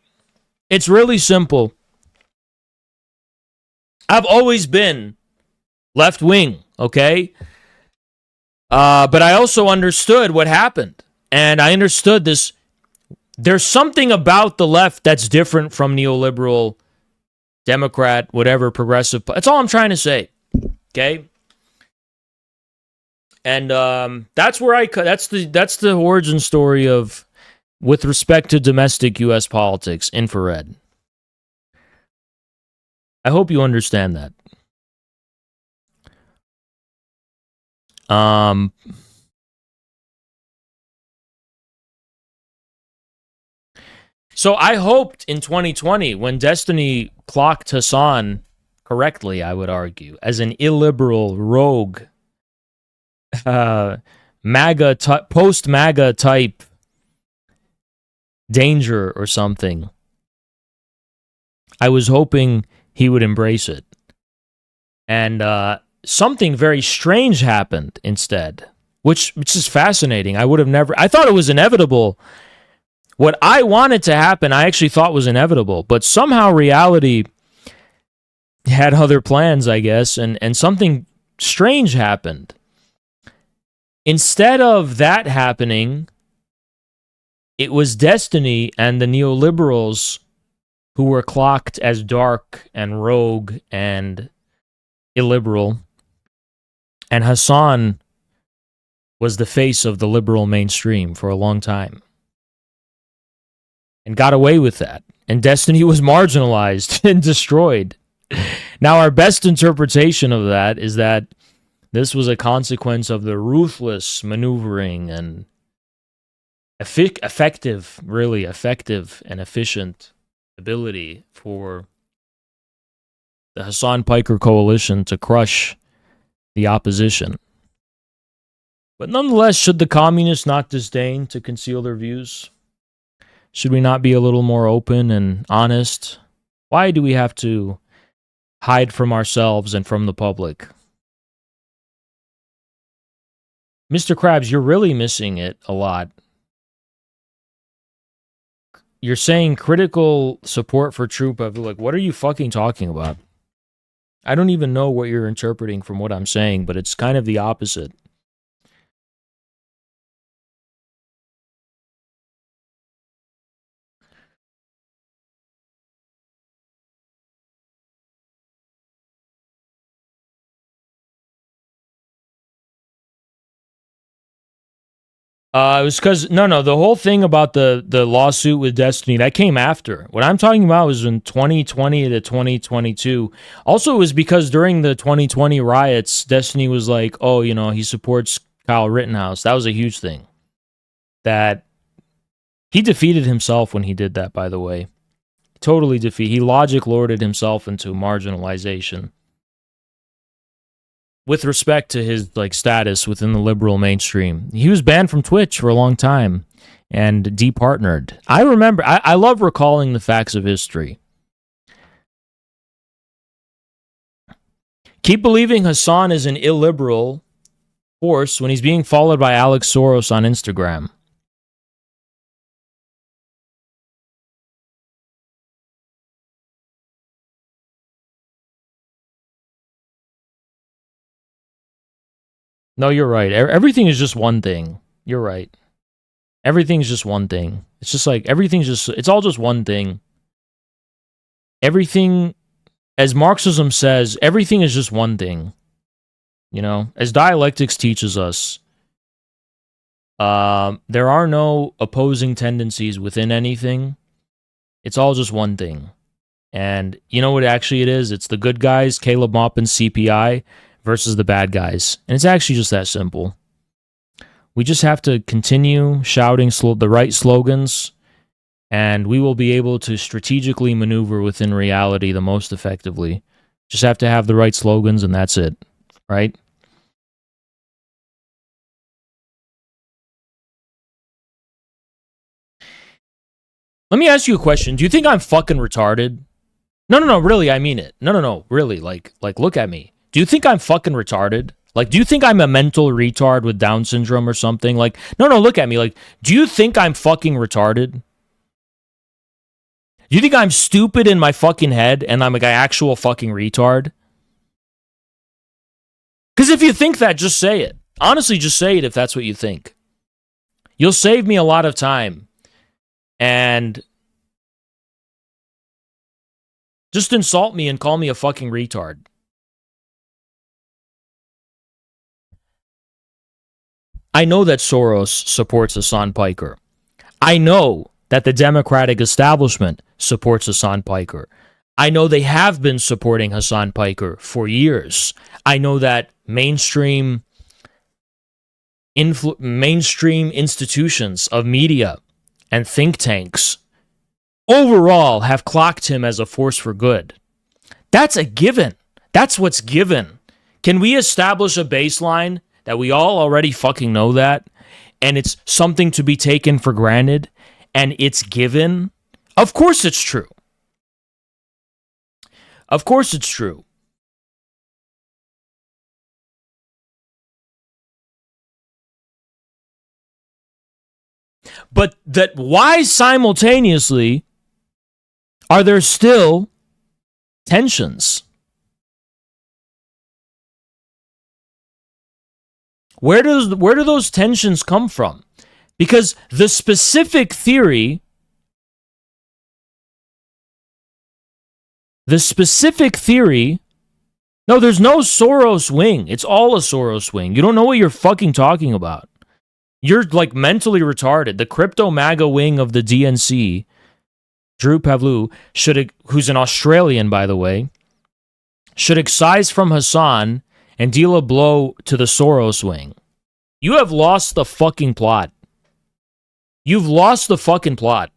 It's really simple. I've always been left wing, okay? But I also understood what happened. And I understood this. There's something about the left that's different from neoliberal, Democrat, whatever, progressive. That's all I'm trying to say, okay? And that's where that's the origin story of, with respect to domestic U.S. politics, infrared. I hope you understand that. So I hoped in 2020, when Destiny clocked Hasan correctly, I would argue, as an illiberal rogue, post-MAGA type danger or something, I was hoping he would embrace it. And something very strange happened instead, which is fascinating. I thought it was inevitable. What I wanted to happen, I actually thought was inevitable, but somehow reality had other plans, I guess, and something strange happened. Instead of that happening, it was Destiny and the neoliberals who were clocked as dark and rogue and illiberal, and Hasan was the face of the liberal mainstream for a long time. And got away with that. And Destiny was marginalized and destroyed. Now, our best interpretation of that is that this was a consequence of the ruthless maneuvering and effective and efficient ability for the Hasan Piker coalition to crush the opposition. But nonetheless, should the communists not disdain to conceal their views? Should we not be a little more open and honest? Why do we have to hide from ourselves and from the public? Mr. Krabs, you're really missing it a lot. You're saying critical support for troop of, like, what are you fucking talking about? I don't even know what you're interpreting from what I'm saying, but it's kind of the opposite. It was because no, the whole thing about the lawsuit with Destiny that came after. What I'm talking about was in 2020 to 2022. Also, it was because during the 2020 riots, Destiny was like, "Oh, he supports Kyle Rittenhouse." That was a huge thing. That he defeated himself when he did that. By the way, totally defeat. He logic lorded himself into marginalization with respect to his status within the liberal mainstream. He was banned from Twitch for a long time and departnered. I remember, I love recalling the facts of history. Keep believing Hasan is an illiberal force when he's being followed by Alex Soros on Instagram. No, you're right. Everything is just one thing. You're right. Everything's just one thing. It's just like it's all just one thing. Everything, as Marxism says, everything is just one thing. As dialectics teaches us, there are no opposing tendencies within anything. It's all just one thing. And you know what actually it is? It's the good guys, Caleb Maupin, CPI, versus the bad guys. And it's actually just that simple. We just have to continue shouting the right slogans, and we will be able to strategically maneuver within reality the most effectively. Just have to have the right slogans, and that's it. Right? Let me ask you a question. Do you think I'm fucking retarded? No, really, I mean it. No, really, like, look at me. Do you think I'm fucking retarded? Like, do you think I'm a mental retard with Down syndrome or something? Like, no, look at me. Like, do you think I'm fucking retarded? Do you think I'm stupid in my fucking head and I'm like an actual fucking retard? Because if you think that, just say it. Honestly, just say it if that's what you think. You'll save me a lot of time. And just insult me and call me a fucking retard. I know that Soros supports Hasan Piker. I know that the Democratic establishment supports Hasan Piker. I know they have been supporting Hasan Piker for years. I know that mainstream institutions of media and think tanks overall have clocked him as a force for good. That's a given. That's what's given. Can we establish a baseline that we all already fucking know that, and it's something to be taken for granted, and it's given? Of course it's true. Of course it's true. But why simultaneously are there still tensions? Where do those tensions come from? Because the specific theory, no, there's no Soros wing. It's all a Soros wing. You don't know what you're fucking talking about. You're like mentally retarded. The crypto MAGA wing of the DNC, Drew Pavlou, who's an Australian, by the way, should excise from Hasan and deal a blow to the Soros wing. You have lost the fucking plot. You've lost the fucking plot.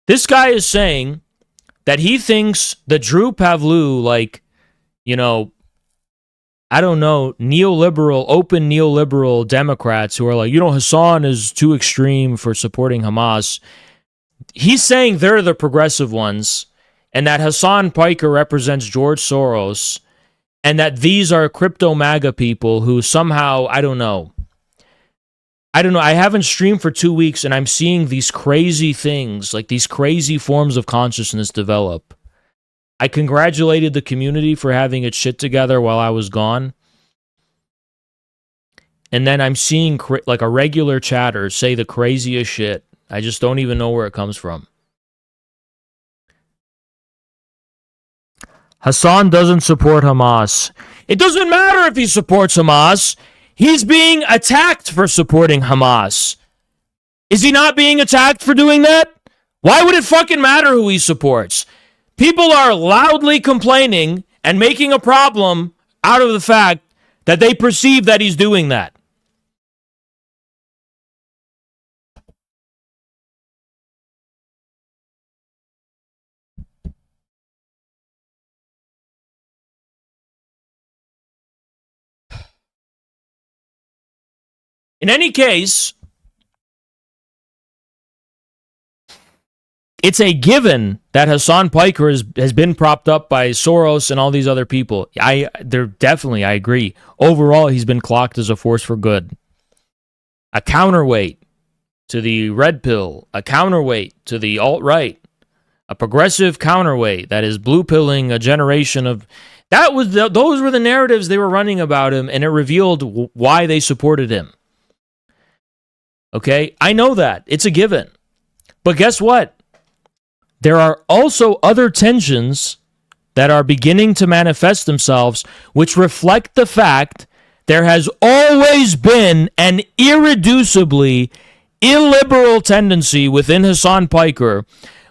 This guy is saying that he thinks that Drew Pavlou, I don't know, open neoliberal Democrats who are like, Hasan is too extreme for supporting Hamas. He's saying they're the progressive ones, and that Hasan Piker represents George Soros, and that these are crypto MAGA people who somehow, I don't know. I haven't streamed for 2 weeks, and I'm seeing these crazy things, like these crazy forms of consciousness develop. I congratulated the community for having its shit together while I was gone. And then I'm seeing like a regular chatter say the craziest shit. I just don't even know where it comes from. Hasan doesn't support Hamas. It doesn't matter if he supports Hamas. He's being attacked for supporting Hamas. Is he not being attacked for doing that? Why would it fucking matter who he supports? People are loudly complaining and making a problem out of the fact that they perceive that he's doing that. In any case, it's a given that Hasan Piker has been propped up by Soros and all these other people. I agree. Overall, he's been clocked as a force for good. A counterweight to the red pill, a counterweight to the alt-right, a progressive counterweight that is blue pilling a generation of... those were the narratives they were running about him, and it revealed why they supported him. Okay? I know that. It's a given. But guess what? There are also other tensions that are beginning to manifest themselves, which reflect the fact there has always been an irreducibly illiberal tendency within Hasan Piker,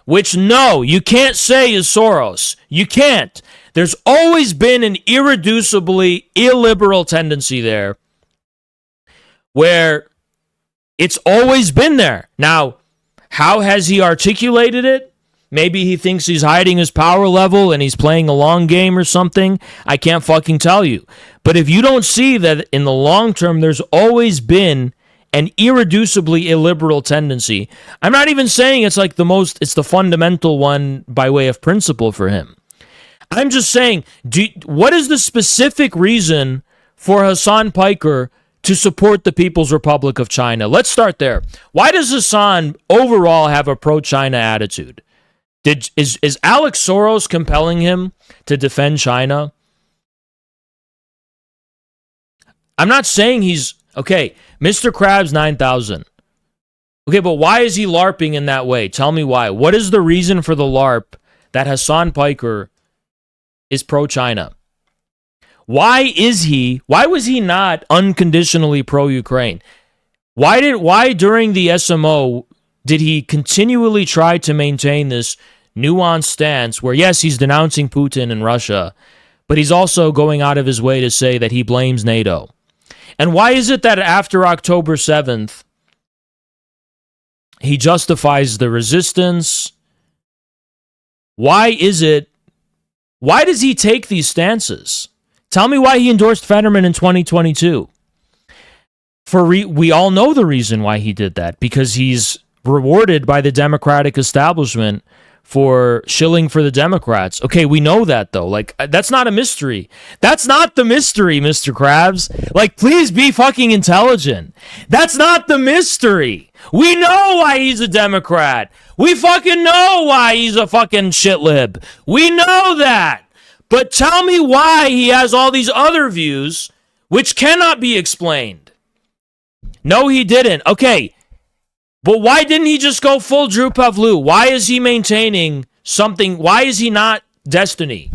which, no, you can't say is Soros. You can't. There's always been an irreducibly illiberal tendency there where it's always been there. Now, how has he articulated it? Maybe he thinks he's hiding his power level and he's playing a long game or something. I can't fucking tell you. But if you don't see that in the long term, there's always been an irreducibly illiberal tendency. I'm not even saying it's the fundamental one by way of principle for him. I'm just saying, what is the specific reason for Hasan Piker to support the People's Republic of China? Let's start there. Why does Hasan overall have a pro-China attitude? Is Alex Soros compelling him to defend China? I'm not saying he's... Okay, Mr. Krabs 9000. Okay, but why is he LARPing in that way? Tell me why. What is the reason for the LARP that Hasan Piker is pro-China? Why was he not unconditionally pro-Ukraine? Why during the SMO did he continually try to maintain this nuanced stance where, yes, he's denouncing Putin and Russia, but he's also going out of his way to say that he blames NATO? And why is it that after October 7th, he justifies the resistance? Why does he take these stances? Tell me why he endorsed Fetterman in 2022. We all know the reason why he did that, because he's rewarded by the Democratic establishment for shilling for the Democrats. Okay, we know that, though. That's not a mystery. That's not the mystery, Mr. Krabs. Please be fucking intelligent. That's not the mystery. We know why he's a Democrat. We fucking know why he's a fucking shitlib. We know that. But tell me why he has all these other views which cannot be explained. No, he didn't. Okay, but why didn't he just go full Drew Pavlou? Why is he maintaining something? Why is he not Destiny?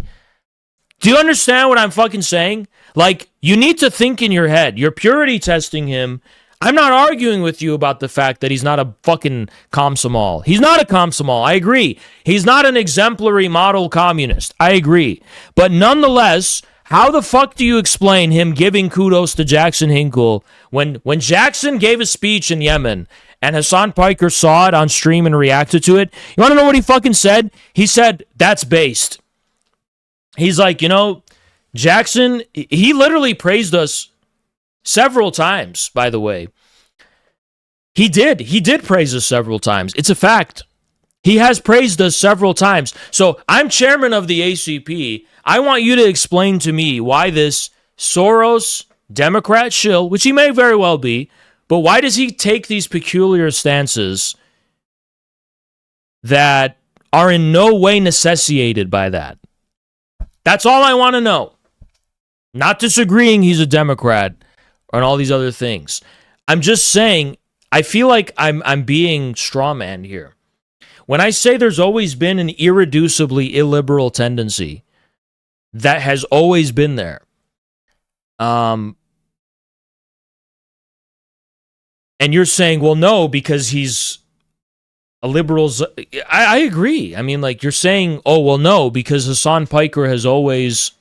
Do you understand what I'm fucking saying? You need to think in your head. You're purity testing him. I'm not arguing with you about the fact that he's not a fucking Komsomol. He's not a Komsomol. I agree. He's not an exemplary model communist. I agree. But nonetheless, how the fuck do you explain him giving kudos to Jackson Hinkle when Jackson gave a speech in Yemen and Hasan Piker saw it on stream and reacted to it? You want to know what he fucking said? He said, that's based. He's like, Jackson, he literally praised us several times, by the way. He did praise us several times. It's a fact. He has praised us several times. So I'm chairman of the ACP. I want you to explain to me why this Soros Democrat shill, which he may very well be, but why does he take these peculiar stances that are in no way necessitated by that? That's all I want to know. Not disagreeing he's a Democrat and all these other things. I'm just saying, I feel like I'm being strawmanned here. When I say there's always been an irreducibly illiberal tendency that has always been there, And you're saying, well, no, because he's a liberal's. I agree. I mean, like, you're saying, oh, well, no, because Hasan Piker has always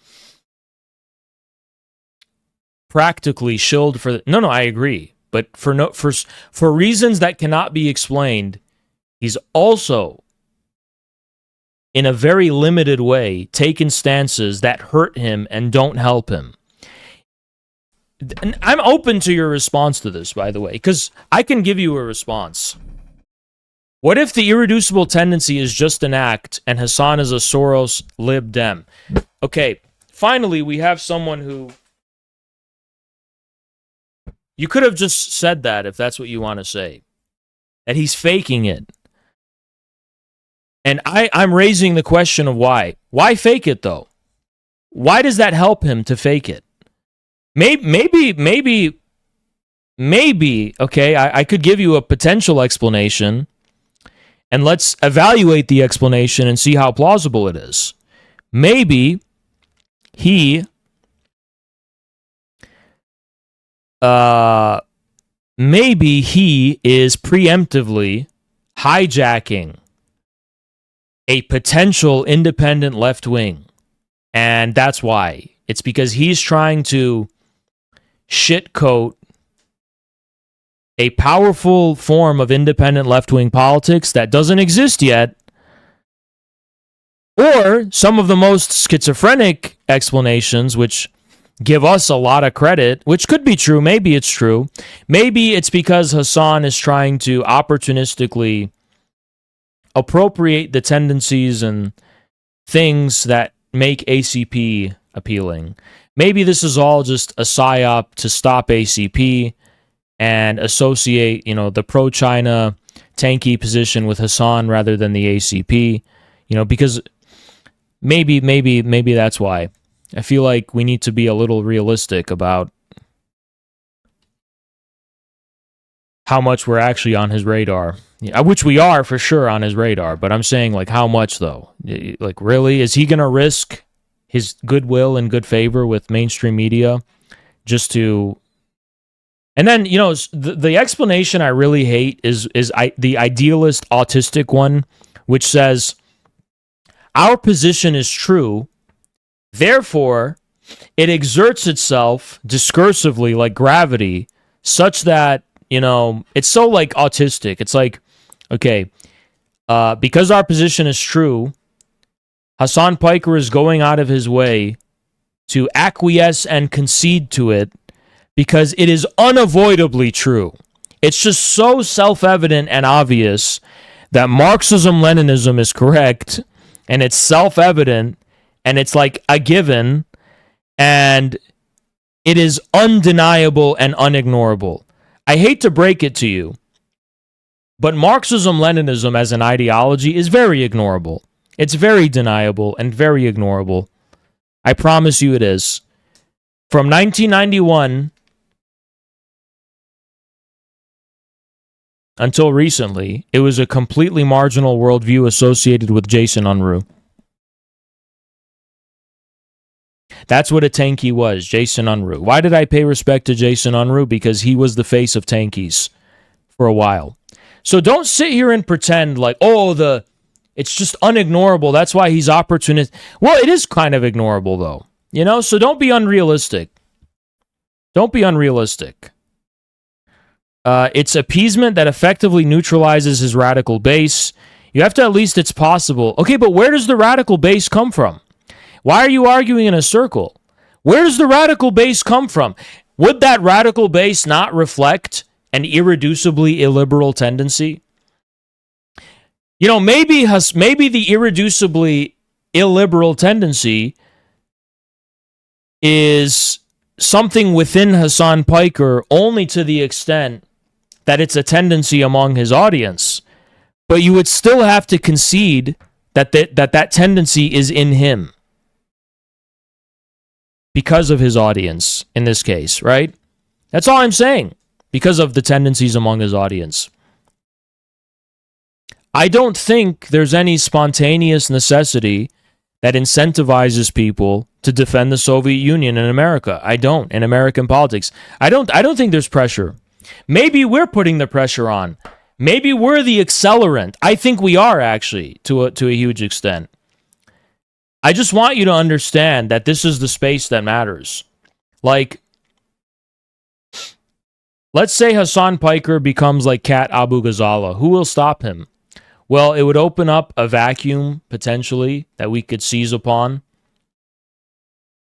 practically shilled for. No, I agree. But for reasons that cannot be explained, he's also, in a very limited way, taken stances that hurt him and don't help him. And I'm open to your response to this, by the way, because I can give you a response. What if the irreducible tendency is just an act and Hasan is a Soros lib dem? Okay, finally, we have someone who... You could have just said that if that's what you want to say. That he's faking it. And I'm raising the question of why. Why fake it, though? Why does that help him to fake it? Maybe, okay, I could give you a potential explanation, and let's evaluate the explanation and see how plausible it is. Maybe he is preemptively hijacking a potential independent left wing. And that's why. It's because he's trying to shitcoat a powerful form of independent left-wing politics that doesn't exist yet. Or some of the most schizophrenic explanations, which give us a lot of credit, which could be true. Maybe it's true. Maybe it's because Hasan is trying to opportunistically appropriate the tendencies and things that make ACP appealing. Maybe this is all just a psyop to stop ACP and associate, the pro-China tanky position with Hasan rather than the ACP, because maybe that's why. I feel like we need to be a little realistic about how much we're actually on his radar. Which we are for sure on his radar, but I'm saying, like, how much though? Like, really? Is he going to risk his goodwill and good favor with mainstream media just to... And then, the explanation I really hate is the idealist autistic one, which says, our position is true, therefore, it exerts itself discursively like gravity, such that, it's so, like, autistic. It's like, okay, because our position is true, Hasan Piker is going out of his way to acquiesce and concede to it because it is unavoidably true. It's just so self-evident and obvious that Marxism-Leninism is correct, and it's self-evident, and it's like a given, and it is undeniable and unignorable. I hate to break it to you, but Marxism-Leninism as an ideology is very ignorable. It's very deniable and very ignorable. I promise you it is. From 1991 until recently, it was a completely marginal worldview associated with Jason Unruh. That's what a tanky was, Jason Unruh. Why did I pay respect to Jason Unruh? Because he was the face of tankies for a while. So don't sit here and pretend like, it's just unignorable. That's why he's opportunistic. Well, it is kind of ignorable, though. So don't be unrealistic. Don't be unrealistic. It's appeasement that effectively neutralizes his radical base. You have to at least, it's possible. Okay, but where does the radical base come from? Why are you arguing in a circle? Where does the radical base come from? Would that radical base not reflect an irreducibly illiberal tendency? Maybe the irreducibly illiberal tendency is something within Hasan Piker only to the extent that it's a tendency among his audience. But you would still have to concede that tendency is in him because of his audience in this case, right? That's all I'm saying. Because of the tendencies among his audience. I don't think there's any spontaneous necessity that incentivizes people to defend the Soviet Union in America. I don't. In American politics, I don't think there's pressure. Maybe we're putting the pressure on. Maybe we're the accelerant. I think we are, actually, to a huge extent. I just want you to understand that this is the space that matters. Like, let's say Hasan Piker becomes like Kat Abu Ghazala. Who will stop him? Well, it would open up a vacuum, potentially, that we could seize upon.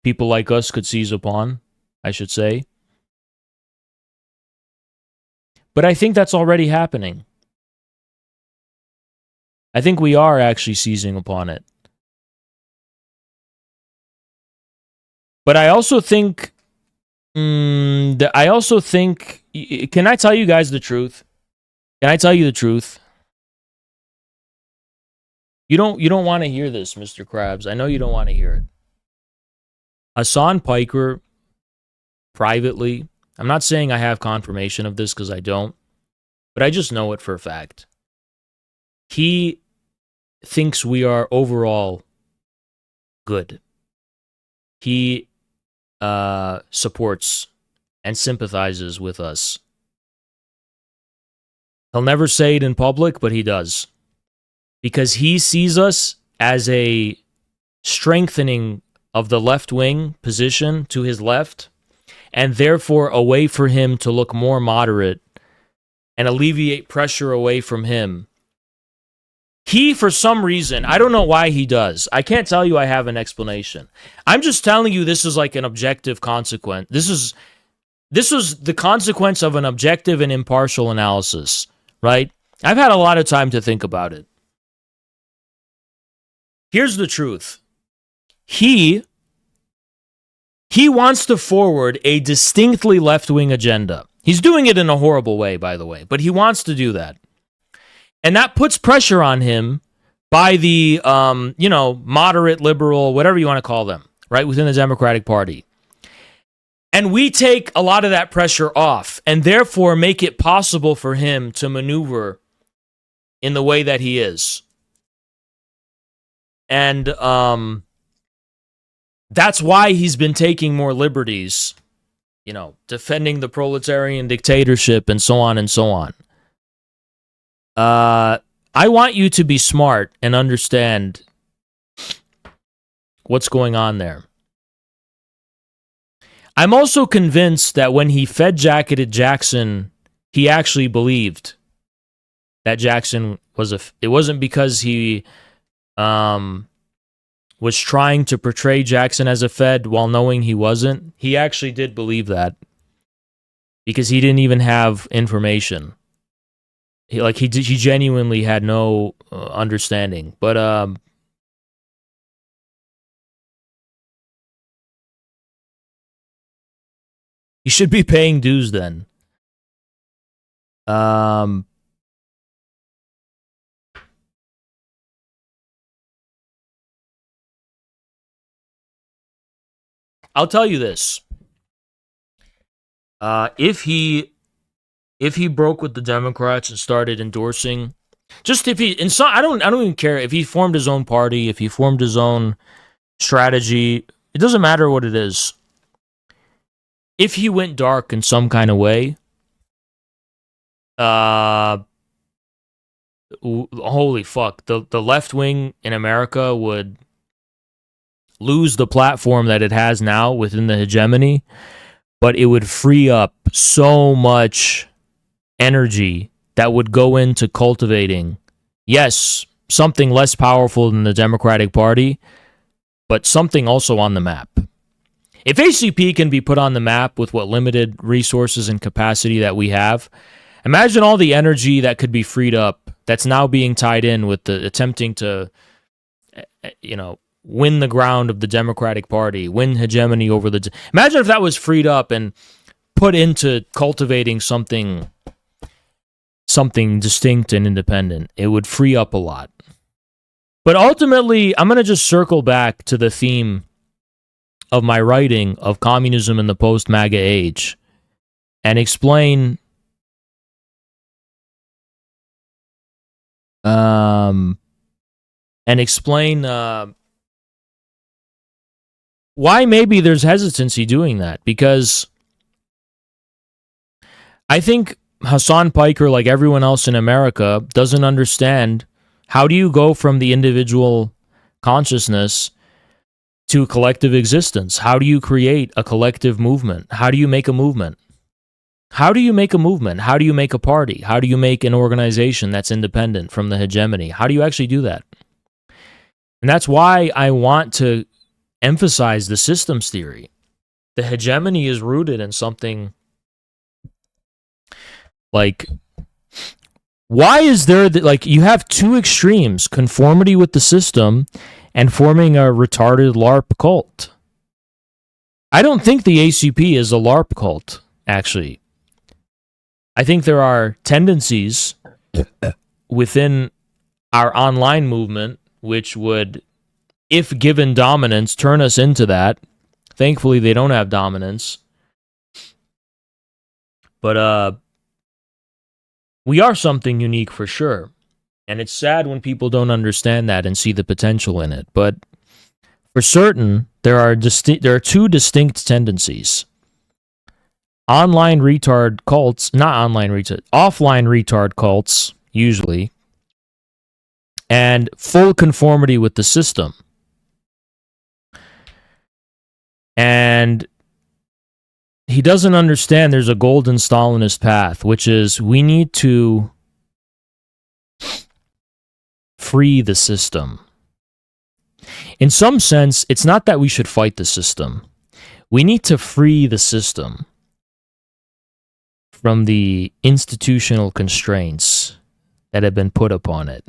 People like us could seize upon, I should say. But I think that's already happening. I think we are actually seizing upon it. But I also think... can I tell you guys the truth? Can I tell you the truth? You don't want to hear this, Mr. Krabs. I know you don't want to hear it. Hasan Piker, privately, I'm not saying I have confirmation of this because I don't, but I just know it for a fact. He thinks we are overall good. He supports and sympathizes with us. He'll never say it in public, but he does. Because he sees us as a strengthening of the left-wing position to his left, and therefore a way for him to look more moderate and alleviate pressure away from him. He, for some reason, I don't know why he does. I can't tell you I have an explanation. I'm just telling you this is like an objective consequence. This is the consequence of an objective and impartial analysis, right? I've had a lot of time to think about it. Here's the truth. He wants to forward a distinctly left-wing agenda. He's doing it in a horrible way, by the way, but he wants to do that. And that puts pressure on him by the, moderate, liberal, whatever you want to call them, right, within the Democratic Party. And we take a lot of that pressure off and therefore make it possible for him to maneuver in the way that he is. And that's why he's been taking more liberties, defending the proletarian dictatorship and so on and so on. I want you to be smart and understand what's going on there. I'm also convinced that when he fed-jacketed Jackson, he actually believed that Jackson was it wasn't because he was trying to portray Jackson as a Fed while knowing he wasn't. He actually did believe that because he didn't even have information. He genuinely had no understanding. But he should be paying dues then. I'll tell you this. If he broke with the Democrats and started endorsing, I don't even care if he formed his own party, if he formed his own strategy, it doesn't matter what it is. If he went dark in some kind of way, holy fuck, the left wing in America would lose the platform that it has now within the hegemony, but it would free up so much energy that would go into cultivating, yes, something less powerful than the Democratic Party, but something also on the map. If ACP can be put on the map with what limited resources and capacity that we have, imagine all the energy that could be freed up that's now being tied in with the attempting to, win the ground of the Democratic Party, win hegemony over the... Imagine if that was freed up and put into cultivating something distinct and independent. It would free up a lot. But ultimately, I'm going to just circle back to the theme of my writing of communism in the post-MAGA age and explain why maybe there's hesitancy doing that? Because I think Hasan Piker, like everyone else in America, doesn't understand how do you go from the individual consciousness to collective existence? How do you create a collective movement? How do you make a movement? How do you make a movement? How do you make a party? How do you make an organization that's independent from the hegemony? How do you actually do that? And that's why I want to emphasize the systems theory. The hegemony is rooted in something like, why is there like you have two extremes, conformity with the system and forming a retarded LARP cult? I don't think the ACP is a LARP cult, actually. I think there are tendencies within our online movement which would, if given dominance, turn us into that. Thankfully, they don't have dominance. But we are something unique for sure. And it's sad when people don't understand that and see the potential in it. But for certain, there are two distinct tendencies. Offline retard cults, usually, and full conformity with the system. And he doesn't understand there's a golden Stalinist path, which is we need to free the system. In some sense, it's not that we should fight the system. We need to free the system from the institutional constraints that have been put upon it.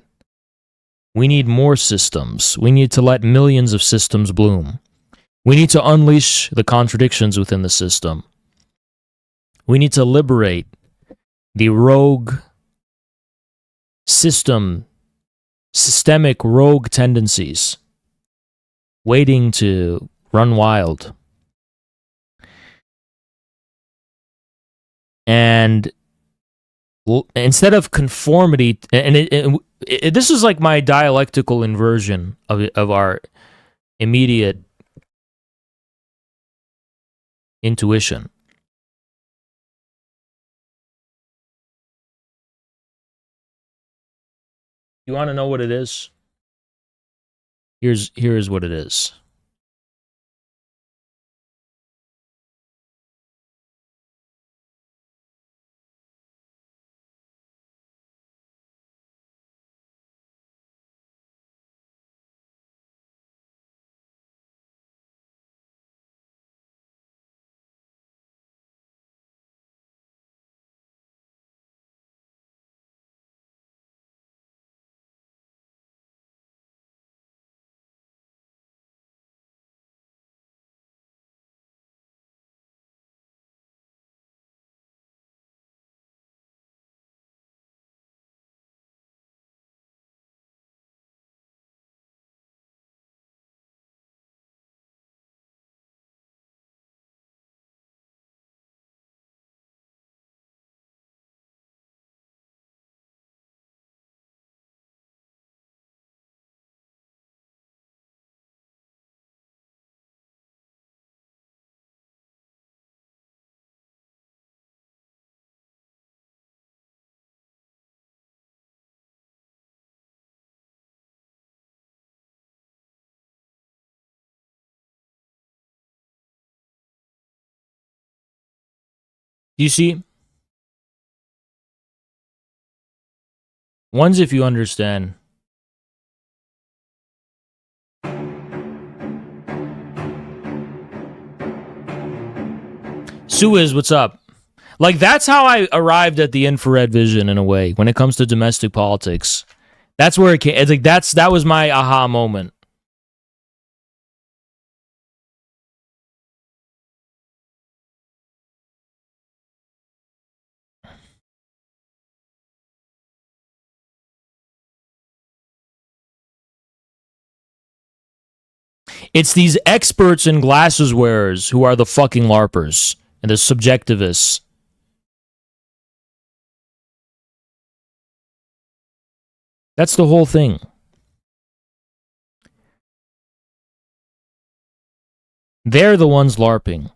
We need more systems. We need to let millions of systems bloom. We need to unleash the contradictions within the system. We need to liberate the rogue systemic rogue tendencies waiting to run wild. And instead of conformity, and this is like my dialectical inversion of our immediate intuition. You want to know what it is? Here's what it is. Do you see? One's if you understand. Suez, what's up? Like, that's how I arrived at the infrared vision in a way when it comes to domestic politics. That's where it came. It's like that was my aha moment. It's these experts and glasses wearers who are the fucking LARPers and the subjectivists. That's the whole thing. They're the ones LARPing.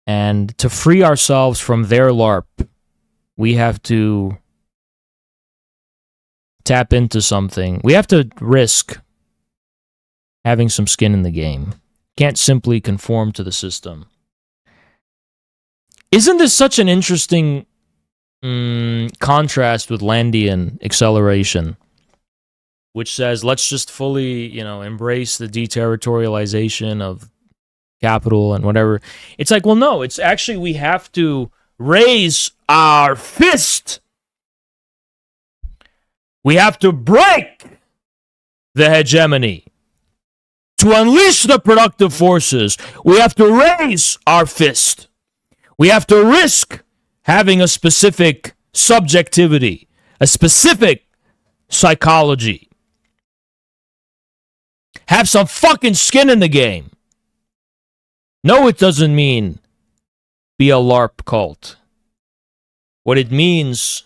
And to free ourselves from their LARP, we have to tap into something. We have to risk having some skin in the game. Can't simply conform to the system. Isn't this such an interesting contrast with Landian acceleration, which says let's just fully, embrace the deterritorialization of capital and whatever. It's like, well, no, it's actually we have to raise our fist. We have to break the hegemony. To unleash the productive forces, we have to raise our fist. We have to risk having a specific subjectivity, a specific psychology. Have some fucking skin in the game. No, it doesn't mean be a LARP cult. What it means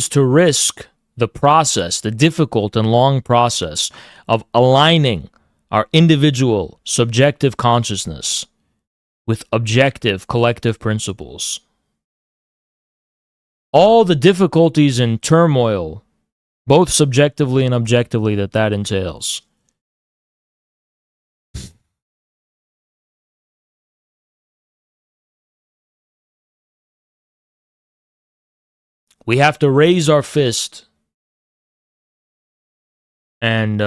to risk the process, the difficult and long process of aligning our individual subjective consciousness with objective collective principles. All the difficulties and turmoil, both subjectively and objectively, that entails. We have to raise our fist and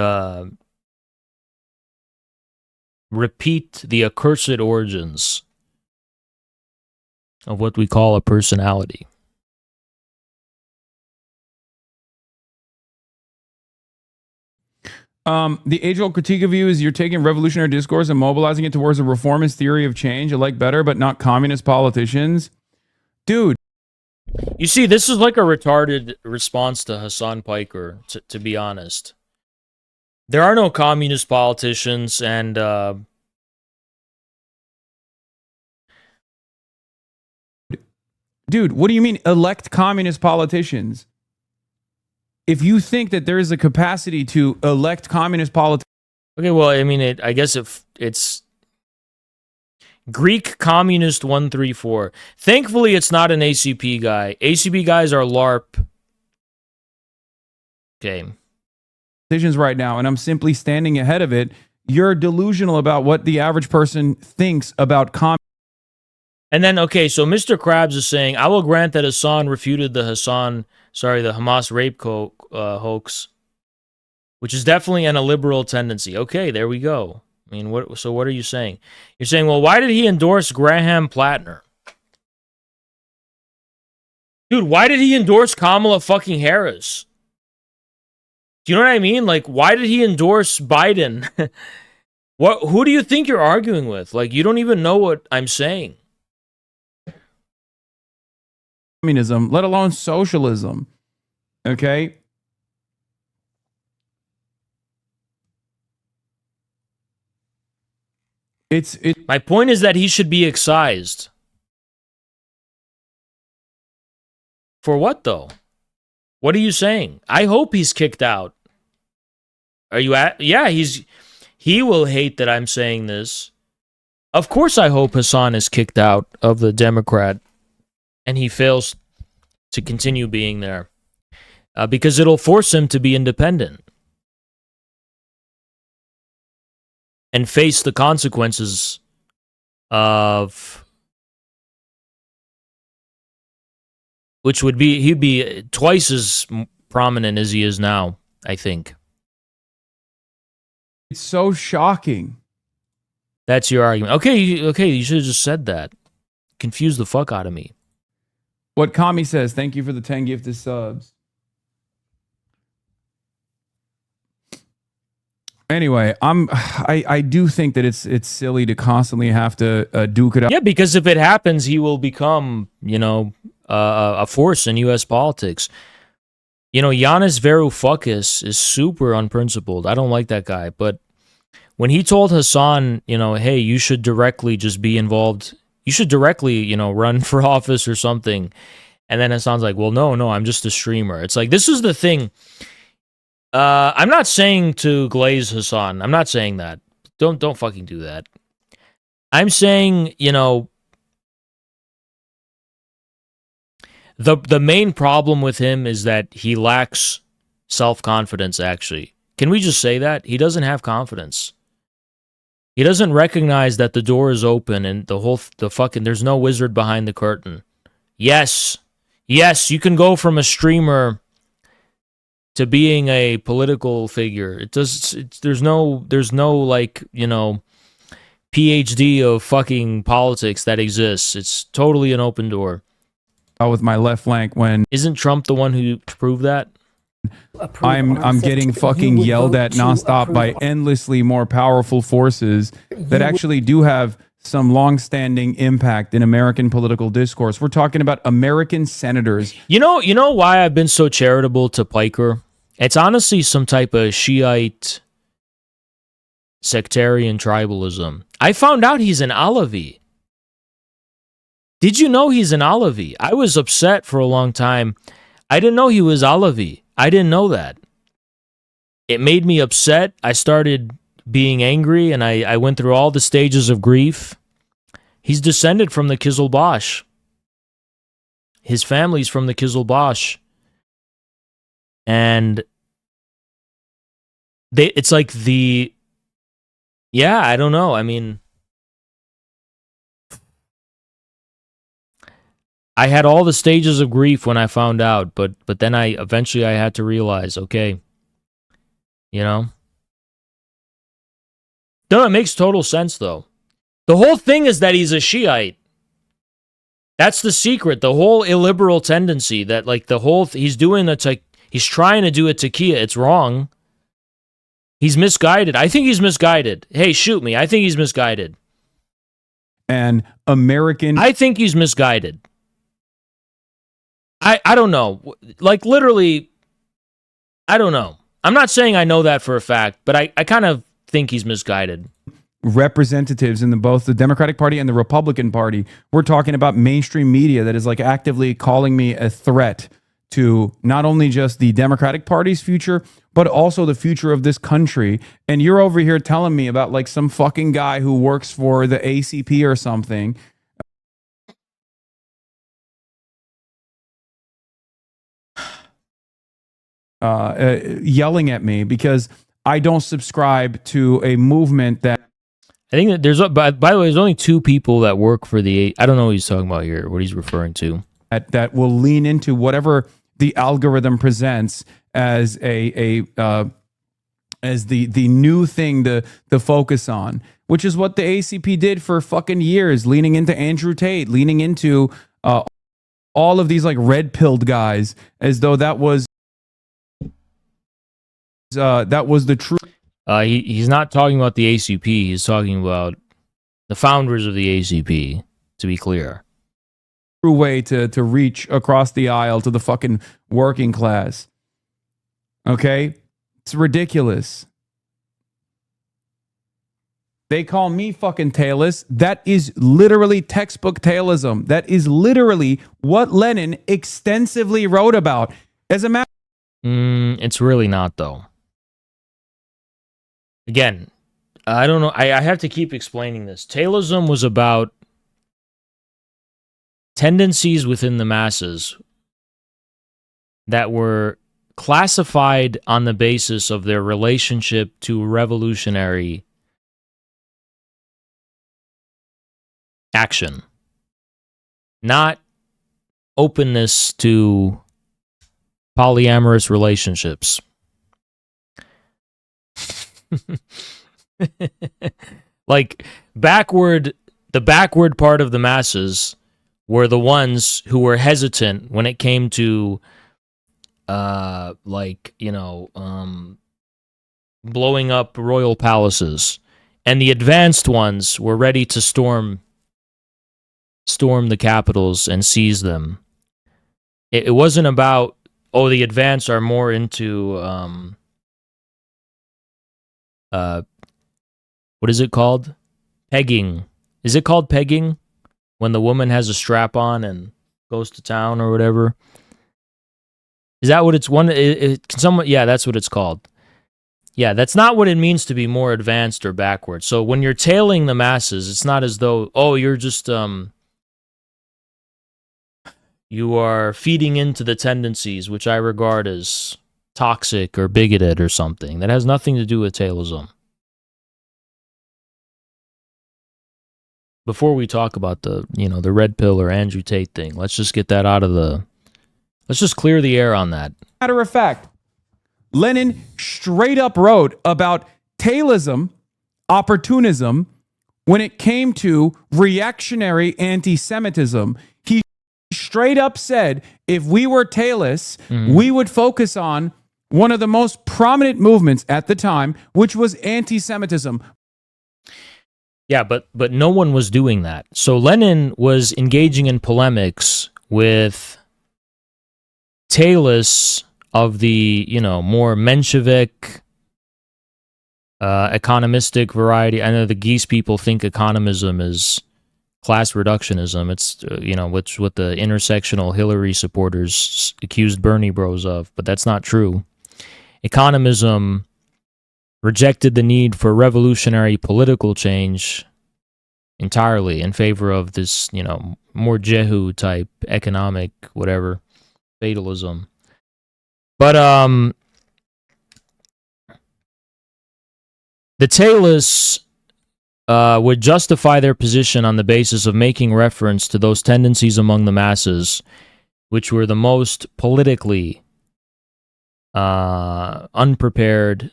repeat the accursed origins of what we call a personality. The age-old critique of you is you're taking revolutionary discourse and mobilizing it towards a reformist theory of change. You like better, but not communist politicians. Dude. You see, this is like a retarded response to Hasan Piker, to be honest. There are no communist politicians, and dude, what do you mean elect communist politicians? If you think that there is a capacity to elect communist politicians... Okay, well, I mean, I guess if it's Greek Communist 134. Thankfully, it's not an ACP guy. ACP guys are LARP. Okay. Right now, and I'm simply standing ahead of it. You're delusional about what the average person thinks about communism. And then, okay, so Mr. Krabs is saying, I will grant that Hasan refuted the Hamas rape hoax, which is definitely an illiberal tendency. Okay, there we go. I mean, what are you saying? You're saying, well, why did he endorse Graham Plattner? Dude, why did he endorse Kamala fucking Harris? Do you know what I mean? Like, why did he endorse Biden? Who do you think you're arguing with? Like, you don't even know what I'm saying. Communism, let alone socialism. Okay? My point is that he should be excised. For what, though? What are you saying? I hope he's kicked out. Are you at? Yeah, he will hate that I'm saying this. Of course I hope Hasan is kicked out of the Democrat and he fails to continue being there. Because it'll force him to be independent. And face the consequences of... Which would be, he'd be twice as prominent as he is now, I think. It's so shocking. That's your argument. Okay, you should have just said that. Confused the fuck out of me. What Kami says, thank you for the 10 gifted subs. Anyway, I do think that it's silly to constantly have to duke it out. Yeah, because if it happens, he will become, a force in U.S. politics. Giannis Varoufakis is super unprincipled. I don't like that guy. But when he told Hasan, hey, you should directly just be involved. You should directly, run for office or something. And then Hasan's like, well, no, I'm just a streamer. It's like, this is the thing. I'm not saying to glaze Hasan. I'm not saying that. Don't fucking do that. I'm saying, the main problem with him is that he lacks self-confidence, actually. Can we just say that? He doesn't have confidence. He doesn't recognize that the door is open and there's no wizard behind the curtain. Yes, you can go from a streamer to being a political figure. There's no like, PhD of fucking politics that exists. It's totally an open door. With my left flank when Isn't Trump the one who proved that? I'm getting fucking yelled at nonstop by endlessly more powerful forces that actually do have some long-standing impact in American political discourse. We're talking about American senators. You know why I've been so charitable to Piker? It's honestly some type of Shiite sectarian tribalism. I found out he's an Alavi. Did you know he's an Alavi? I was upset for a long time. I didn't know he was Alavi. I didn't know that. It made me upset. I started being angry, and I went through all the stages of grief. He's descended from the Kizilbash. His family's from the Kizilbash. And it's like I don't know. I mean, I had all the stages of grief when I found out, but then I had to realize, okay, No, it makes total sense, though. The whole thing is that he's a Shiite. That's the secret. The whole illiberal tendency that, like, he's doing he's trying to do a taqiyya. It's wrong. He's misguided. I think he's misguided. Hey, shoot me. I think he's misguided. And I think he's misguided. I don't know. Like, literally, I don't know. I'm not saying I know that for a fact, but I kind of think he's misguided. Representatives in both the Democratic Party and the Republican Party, we're talking about mainstream media that is like actively calling me a threat to not only just the Democratic Party's future, but also the future of this country. And you're over here telling me about like some fucking guy who works for the ACP or something. Yelling at me because I don't subscribe to a movement that I think that by the way, there's only two people that work for I don't know what he's talking about here, what he's referring to. That will lean into whatever the algorithm presents as as the new thing to focus on, which is what the ACP did for fucking years, leaning into Andrew Tate, leaning into all of these like red-pilled guys as though that was the truth. He's not talking about the ACP. He's talking about the founders of the ACP, to be clear. True way to reach across the aisle to the fucking working class. Okay? It's ridiculous. They call me fucking tailless. That is literally textbook tailism. That is literally what Lenin extensively wrote about. As a matter it's really not, though. Again, I don't know. I have to keep explaining this. Taylism was about tendencies within the masses that were classified on the basis of their relationship to revolutionary action, not openness to polyamorous relationships. Like the backward part of the masses were the ones who were hesitant when it came to blowing up royal palaces, and the advanced ones were ready to storm the capitals and seize them. It wasn't about, the advanced are more into What is it called? Pegging. Is it called pegging? When the woman has a strap on and goes to town or whatever? Is that what it's one? Yeah, that's what it's called. Yeah, that's not what it means to be more advanced or backward. So when you're tailing the masses, it's not as though, oh, you're just you are feeding into the tendencies which I regard as toxic or bigoted or something. That has nothing to do with tailism. Before we talk about the red pill or Andrew Tate thing, let's just get that out of the. Let's just clear the air on that. Matter of fact, Lenin straight up wrote about tailism, opportunism, when it came to reactionary anti-Semitism. He straight up said, if we were tailists, we would focus on one of the most prominent movements at the time, which was anti-Semitism. Yeah, but no one was doing that. So Lenin was engaging in polemics with tailists of the, more Menshevik, economistic variety. I know the geese people think economism is class reductionism. It's, which what the intersectional Hillary supporters accused Bernie bros of, but that's not true. Economism rejected the need for revolutionary political change entirely in favor of this, more Jehu type economic whatever fatalism. But the tailists would justify their position on the basis of making reference to those tendencies among the masses which were the most politically unprepared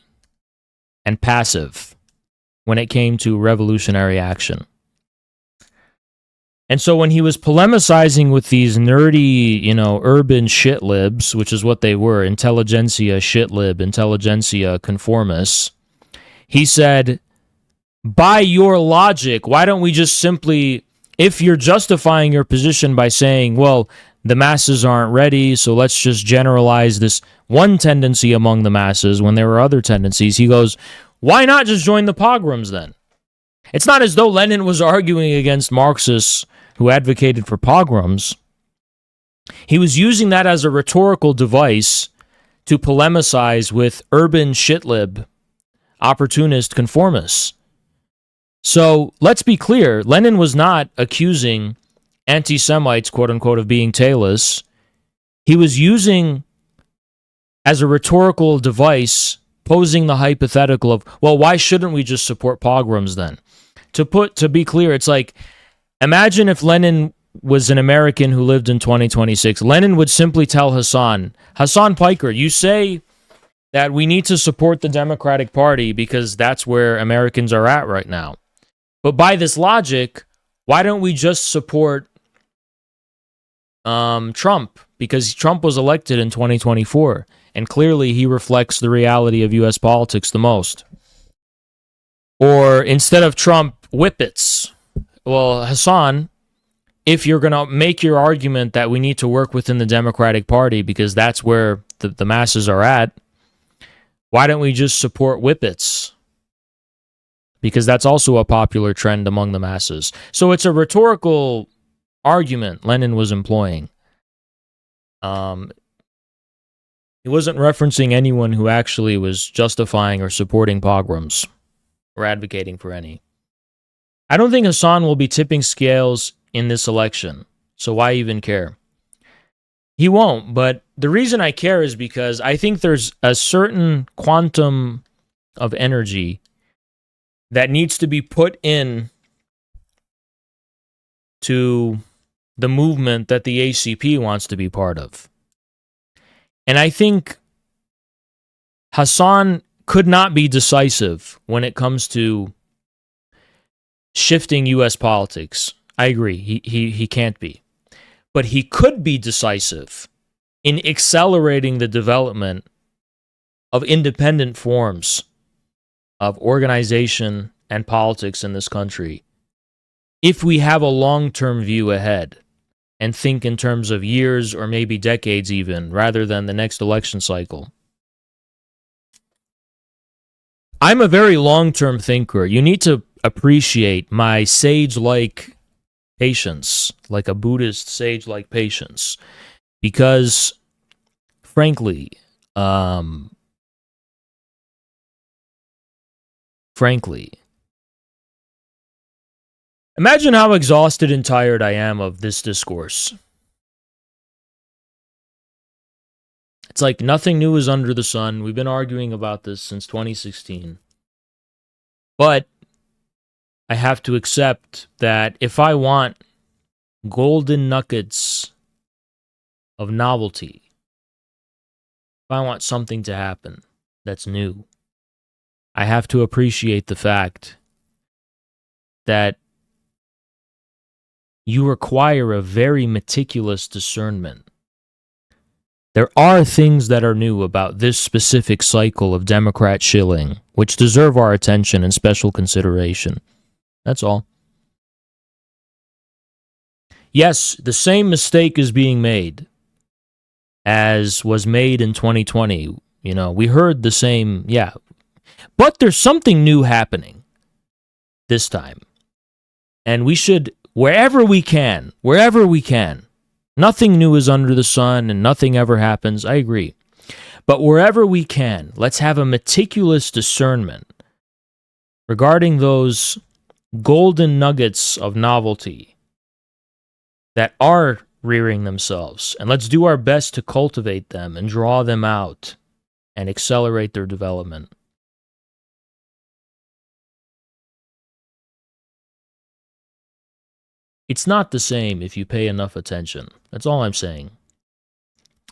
and passive when it came to revolutionary action. And so when he was polemicizing with these nerdy, urban shitlibs, which is what they were, intelligentsia shitlib, intelligentsia conformists, he said, by your logic, why don't we just simply, if you're justifying your position by saying, well, the masses aren't ready, so let's just generalize this one tendency among the masses when there were other tendencies, he goes, why not just join the pogroms then? It's not as though Lenin was arguing against Marxists who advocated for pogroms. He was using that as a rhetorical device to polemicize with urban shitlib, opportunist conformists. So let's be clear, Lenin was not accusing anti-Semites, quote unquote, of being tailists. He was using as a rhetorical device, posing the hypothetical of, well, why shouldn't we just support pogroms then? To be clear, it's like, imagine if Lenin was an American who lived in 2026. Lenin would simply tell Hasan Piker, you say that we need to support the Democratic Party because that's where Americans are at right now. But by this logic, why don't we just support Trump? Because Trump was elected in 2024, and clearly he reflects the reality of U.S. politics the most. Or instead of Trump, Whippets. Well, Hasan, if you're going to make your argument that we need to work within the Democratic Party because that's where the masses are at, why don't we just support Whippets? Because that's also a popular trend among the masses. So it's a rhetorical argument Lenin was employing. He wasn't referencing anyone who actually was justifying or supporting pogroms or advocating for any. I don't think Hasan will be tipping scales in this election, so why even care? He won't, but the reason I care is because I think there's a certain quantum of energy that needs to be put in to the movement that the ACP wants to be part of. And I think Hasan could not be decisive when it comes to shifting U.S. politics. I agree, he can't be. But he could be decisive in accelerating the development of independent forms of organization and politics in this country if we have a long-term view ahead and think in terms of years or maybe decades even, rather than the next election cycle. I'm a very long-term thinker. You need to appreciate my sage-like patience, like a Buddhist sage-like patience, because, frankly, imagine how exhausted and tired I am of this discourse. It's like nothing new is under the sun. We've been arguing about this since 2016. But I have to accept that if I want golden nuggets of novelty, if I want something to happen that's new, I have to appreciate the fact that you require a very meticulous discernment. There are things that are new about this specific cycle of Democrat shilling, which deserve our attention and special consideration. That's all. Yes, the same mistake is being made as was made in 2020. You know, we heard the same, yeah. But there's something new happening this time. And we should, wherever we can, nothing new is under the sun and nothing ever happens. I agree. But wherever we can, let's have a meticulous discernment regarding those golden nuggets of novelty that are rearing themselves. And let's do our best to cultivate them and draw them out and accelerate their development. It's not the same if you pay enough attention. That's all I'm saying.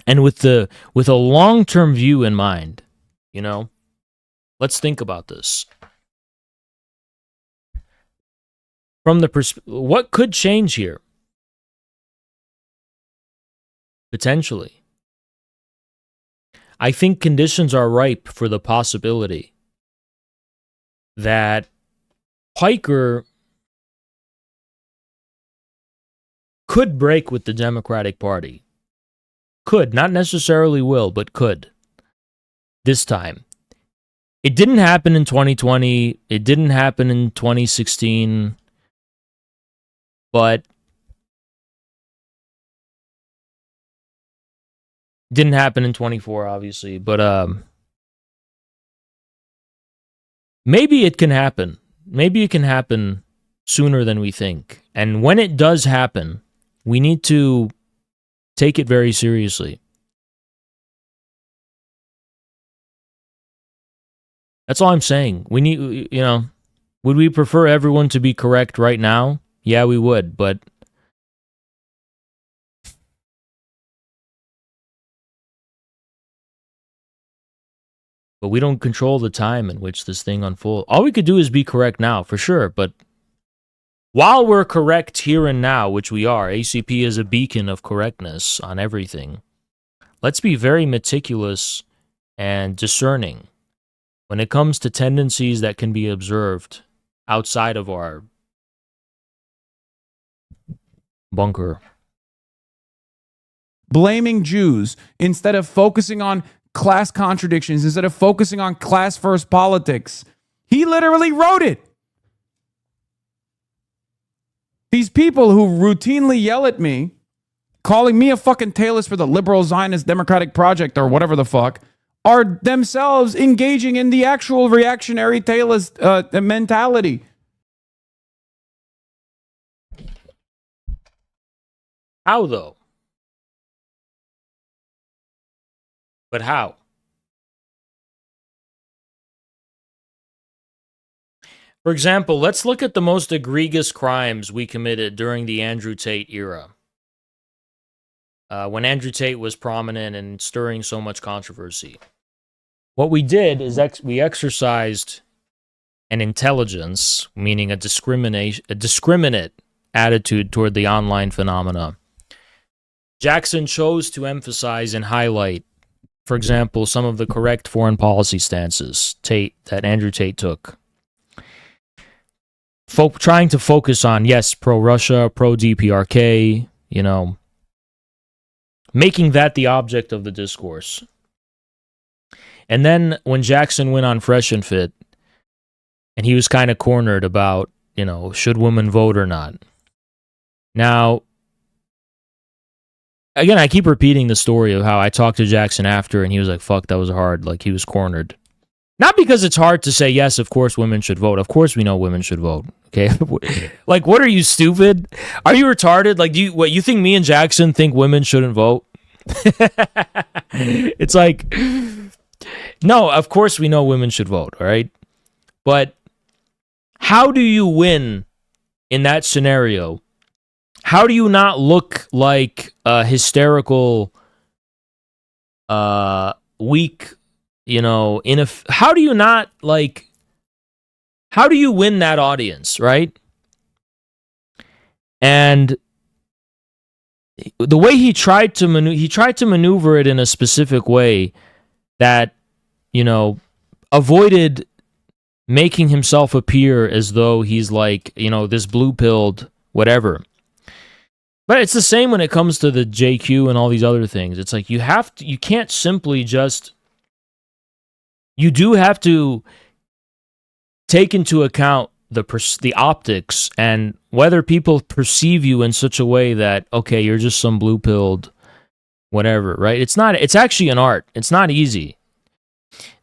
And with a long-term view in mind, you know, let's think about this. From the what could change here? Potentially. I think conditions are ripe for the possibility that Piker could break with the Democratic Party. Could, not necessarily will, but could. This time. It didn't happen in 2020. It didn't happen in 2016. But didn't happen in 24, obviously. But maybe it can happen. Maybe it can happen sooner than we think. And when it does happen, we need to take it very seriously. That's all I'm saying. We need, you know, would we prefer everyone to be correct right now? Yeah, we would, but we don't control the time in which this thing unfolds. All we could do is be correct now, for sure, but while we're correct here and now, which we are, ACP is a beacon of correctness on everything. Let's be very meticulous and discerning when it comes to tendencies that can be observed outside of our bunker. Blaming Jews instead of focusing on class contradictions, instead of focusing on class first politics. He literally wrote it. These people who routinely yell at me, calling me a fucking tailist for the liberal Zionist Democratic Project or whatever the fuck, are themselves engaging in the actual reactionary tailist mentality. How, though? But how? For example, let's look at the most egregious crimes we committed during the Andrew Tate era. When Andrew Tate was prominent and stirring so much controversy. What we did is we exercised an intelligence, meaning a discriminate attitude toward the online phenomena. Jackson chose to emphasize and highlight, for example, some of the correct foreign policy stances that Andrew Tate took. Trying to focus on, yes, pro-Russia, pro-DPRK, you know, making that the object of the discourse. And then when Jackson went on Fresh and Fit, and he was kind of cornered about, should women vote or not. Now, again, I keep repeating the story of how I talked to Jackson after, and he was like, fuck, that was hard. Like, he was cornered. Not because it's hard to say, yes, of course women should vote. Of course we know women should vote. Okay? Like, what are you, stupid? Are you retarded? Like, you think me and Jackson think women shouldn't vote? It's like, no, of course we know women should vote, all right? But how do you win in that scenario? How do you not look like a hysterical, weak, how do you not, like, how do you win that audience, right? And the way he tried to maneuver it in a specific way that, avoided making himself appear as though he's like, this blue-pilled whatever. But it's the same when it comes to the JQ and all these other things. It's like you can't simply just, you do have to take into account the optics and whether people perceive you in such a way that, okay, you're just some blue-pilled whatever, right? It's actually an art. It's not easy.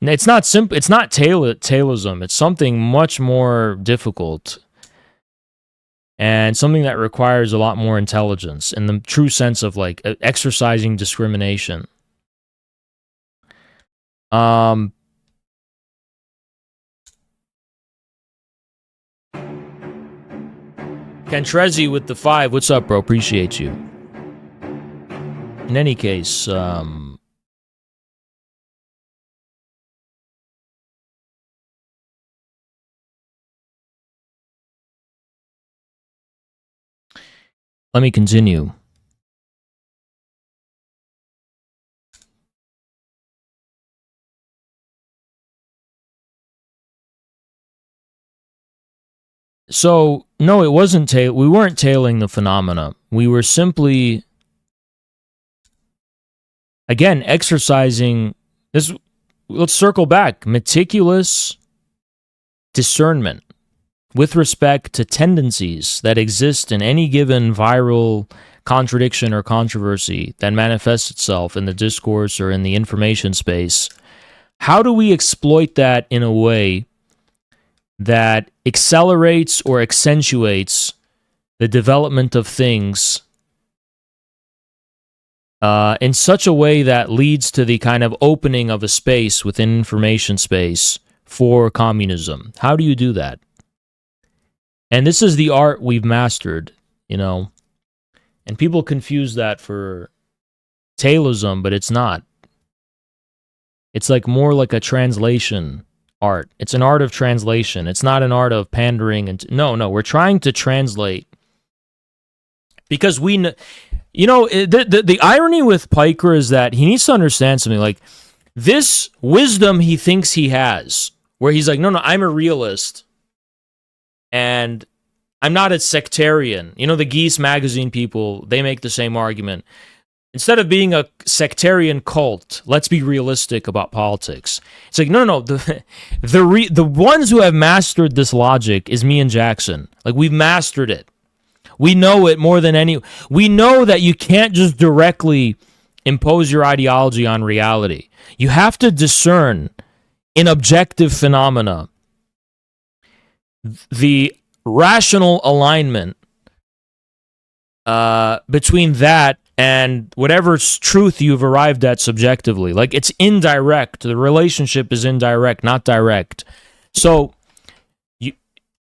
And it's not simple. It's not Taylorism. It's something much more difficult and something that requires a lot more intelligence in the true sense of like exercising discrimination. Cantrezzi with the 5. What's up, bro? Appreciate you. In any case, let me continue. So, no, it wasn't we weren't tailing the phenomena. We were simply, again, exercising this. Let's circle back. Meticulous discernment with respect to tendencies that exist in any given viral contradiction or controversy that manifests itself in the discourse or in the information space. How do we exploit that in a way that accelerates or accentuates the development of things in such a way that leads to the kind of opening of a space within information space for communism? How do you do that? And this is the art we've mastered, and people confuse that for Taylorism, but it's not. It's like more like a translation art. It's an art of translation. It's not an art of pandering. No, we're trying to translate because the irony with Piker is that he needs to understand something. Like this wisdom he thinks he has, where he's like, no, I'm a realist and I'm not a sectarian. The Geese magazine people, they make the same argument. Instead of being a sectarian cult, let's be realistic about politics. It's like, no. The ones who have mastered this logic is me and Jackson. Like, we've mastered it. We know it more than any. We know that you can't just directly impose your ideology on reality. You have to discern in objective phenomena the rational alignment between that and whatever truth you've arrived at subjectively. Like, it's indirect. The relationship is indirect, not direct. So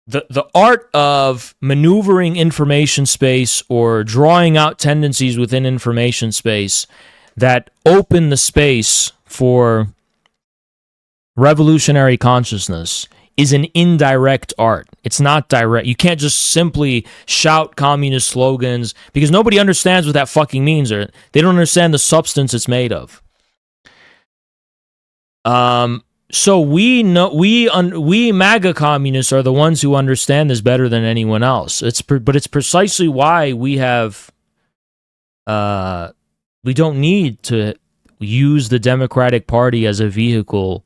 the art of maneuvering information space or drawing out tendencies within information space that open the space for revolutionary consciousness is an indirect art. It's not direct. You can't just simply shout communist slogans because nobody understands what that fucking means, or they don't understand the substance it's made of. So we know we MAGA communists are the ones who understand this better than anyone else. But it's precisely why we have we don't need to use the Democratic Party as a vehicle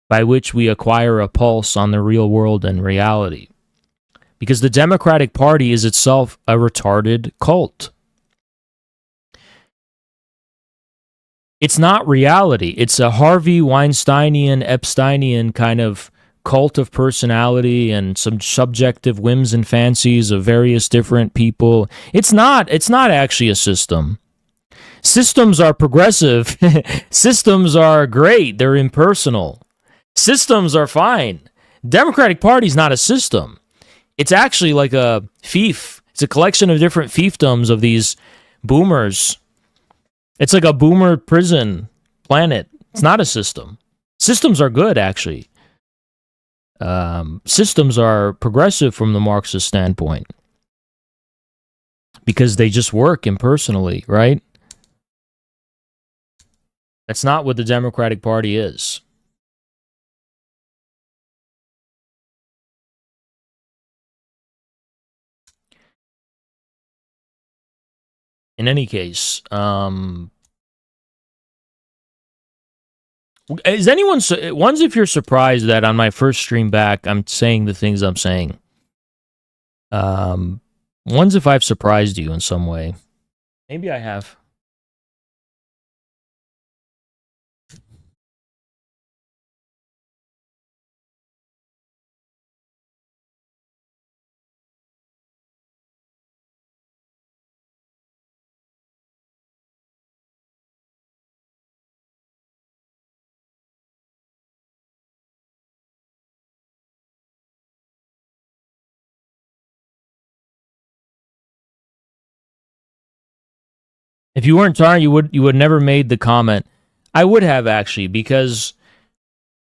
by which we acquire a pulse on the real world and reality. Because the Democratic Party is itself a retarded cult. It's not reality. It's a Harvey Weinsteinian, Epsteinian kind of cult of personality and some subjective whims and fancies of various different people. It's not actually a system. Systems are progressive. Systems are great. They're impersonal. Systems are fine. Democratic Party's not a system. It's actually like a fief. It's a collection of different fiefdoms of these boomers. It's like a boomer prison planet. It's not a system. Systems are good, actually. Systems are progressive from the Marxist standpoint because they just work impersonally, right? That's not what the Democratic Party is. In any case, is anyone one's if you're surprised that on my first stream back I'm saying the things I'm saying. One's if I've surprised you in some way. Maybe I have. If you weren't tired, you would never made the comment. I would have actually, because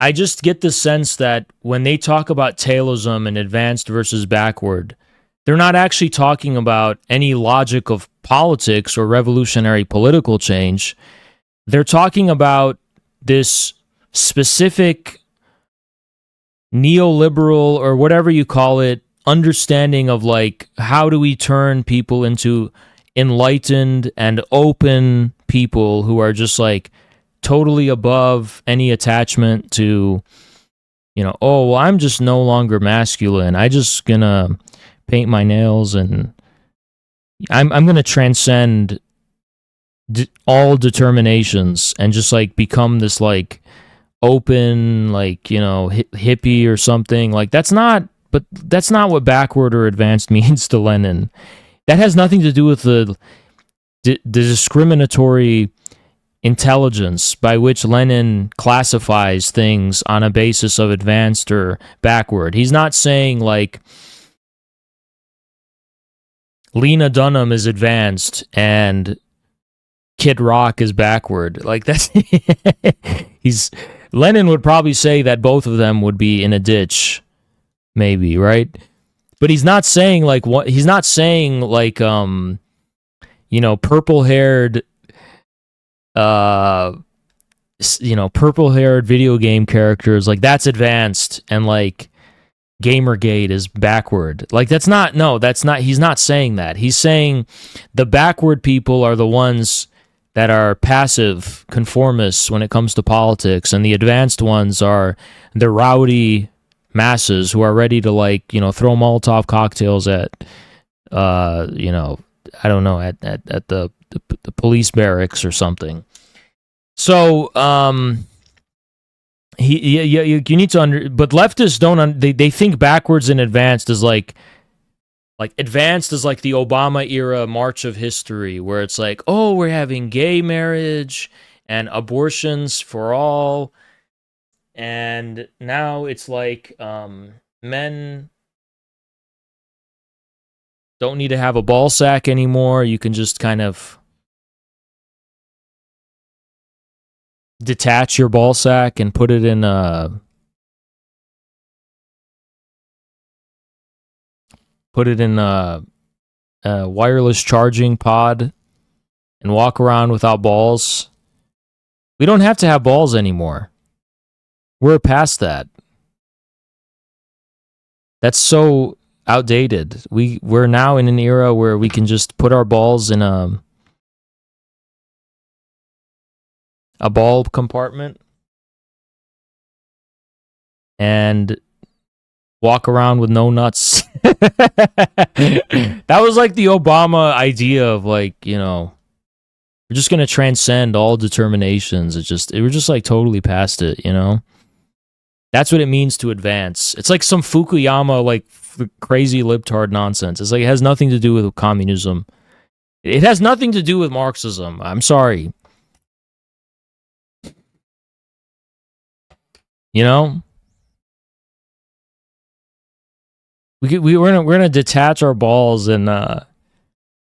I just get the sense that when they talk about taylorism and advanced versus backward, they're not actually talking about any logic of politics or revolutionary political change. They're talking about this specific neoliberal or whatever you call it understanding of like how do we turn people into enlightened and open people who are just like totally above any attachment to, you know, oh, well, I'm just no longer masculine. I just gonna paint my nails and I'm gonna transcend all determinations and just like become this like open, like, you know, hippie or something. Like that's not what backward or advanced means to Lenin. That has nothing to do with the discriminatory intelligence by which Lenin classifies things on a basis of advanced or backward. He's not saying like Lena Dunham is advanced and Kid Rock is backward. Like that's Lenin would probably say that both of them would be in a ditch, maybe, right? But he's not saying like what he's not saying like you know, purple-haired purple-haired video game characters, like that's advanced and like Gamergate is backward. Like that's not he's not saying that. He's saying the backward people are the ones that are passive conformists when it comes to politics, and the advanced ones are the rowdy masses who are ready to like, you know, throw Molotov cocktails at you know, I don't know, at the police barracks or something. So you need to but leftists don't they think backwards and advanced is like advanced is like the Obama era march of history where it's like, oh, we're having gay marriage and abortions for all. And now it's like men don't need to have a ball sack anymore. You can just kind of detach your ball sack and put it in a wireless charging pod and walk around without balls. We don't have to have balls anymore. We're past that. That's so outdated. We're now in an era where we can just put our balls in a ball compartment and walk around with no nuts. That was like the Obama idea of like, you know, we're just gonna transcend all determinations. We're just like totally past it, you know? That's what it means to advance. It's like some Fukuyama, like crazy libtard nonsense. It's like it has nothing to do with communism. It has nothing to do with Marxism. I'm sorry. You know? We're gonna detach our balls and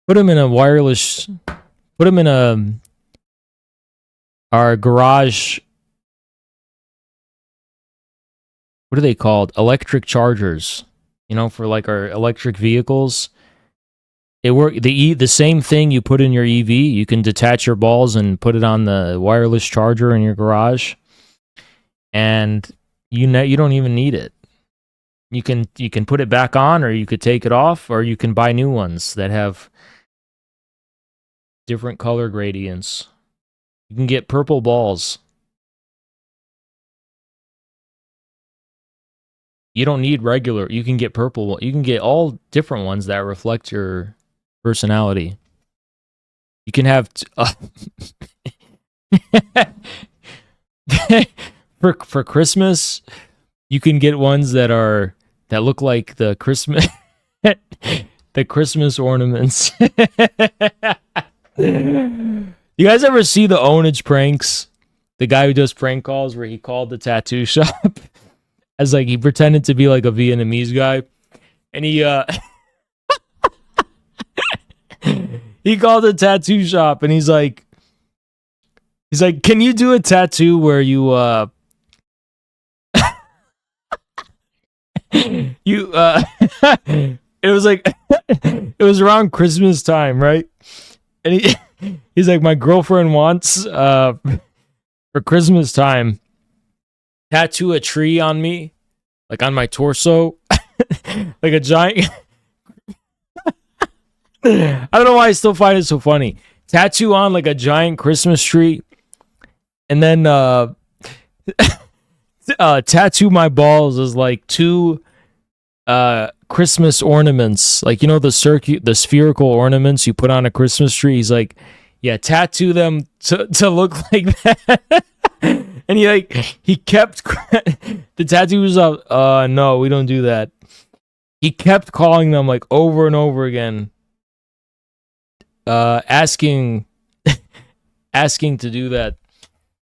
put them in a wireless, put them in our garage. What are they called? Electric chargers. You know, for like our electric vehicles. The same thing you put in your EV. You can detach your balls and put it on the wireless charger in your garage, and you don't even need it. You can put it back on, or you could take it off, or you can buy new ones that have different color gradients. You can get purple balls. You don't need regular. You can get purple. You can get all different ones that reflect your personality. You can have for Christmas, you can get ones that look like the Christmas the Christmas ornaments. You guys ever see the Onage pranks? The guy who does prank calls where he called the tattoo shop as like he pretended to be like a Vietnamese guy, and he he called the tattoo shop and he's like, can you do a tattoo where you you it was like it was around Christmas time, right? And he's like, my girlfriend wants for Christmas time tattoo a tree on me, like on my torso, like a giant. I don't know why I still find it so funny. Tattoo on like a giant Christmas tree, and then tattoo my balls as like two Christmas ornaments, like, you know, the spherical ornaments you put on a Christmas tree. He's like, yeah, tattoo them to look like that. And he kept the tattoos up. No, we don't do that. He kept calling them like over and over again, asking to do that.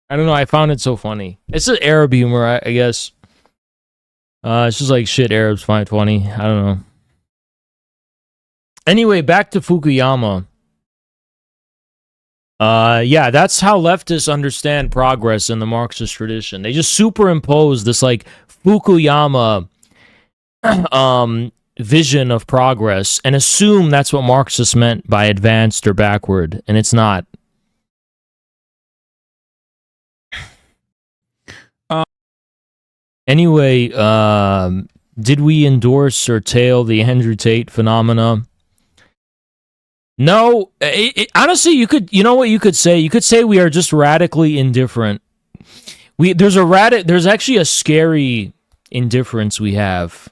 I don't know. I found it so funny. It's just Arab humor, I guess. It's just like shit Arabs find funny. I don't know. Anyway, back to Fukuyama. Yeah, that's how leftists understand progress in the Marxist tradition. They just superimpose this like Fukuyama vision of progress and assume that's what Marxists meant by advanced or backward, and it's not. Anyway, did we endorse or tail the Andrew Tate phenomena? No, honestly, you know what you could say? You could say we are just radically indifferent. There's actually a scary indifference we have.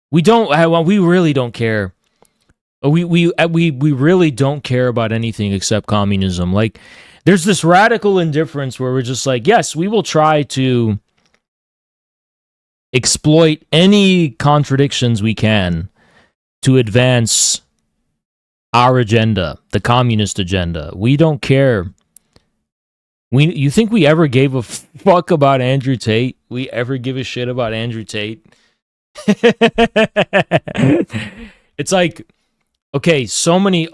We really don't care. We really don't care about anything except communism. Like, there's this radical indifference where we're just like, yes, we will try to exploit any contradictions we can to advance our agenda, the communist agenda. We don't care. You think we ever gave a fuck about Andrew Tate? We ever give a shit about Andrew Tate? It's like, okay, so many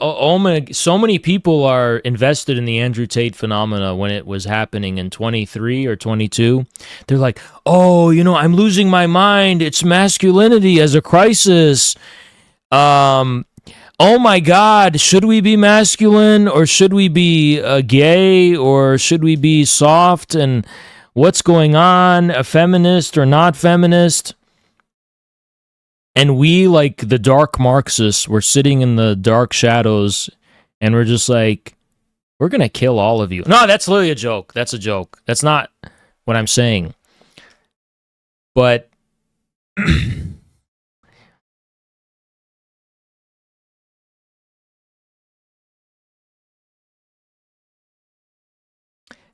people are invested in the Andrew Tate phenomena when it was happening in 23 or 22. They're like, oh, you know, I'm losing my mind. It's masculinity as a crisis. Oh my God, should we be masculine or should we be gay or should we be soft? And what's going on? A feminist or not feminist? And we, like the dark Marxists, we're sitting in the dark shadows and we're just like, we're going to kill all of you. No, that's literally a joke. That's a joke. That's not what I'm saying. But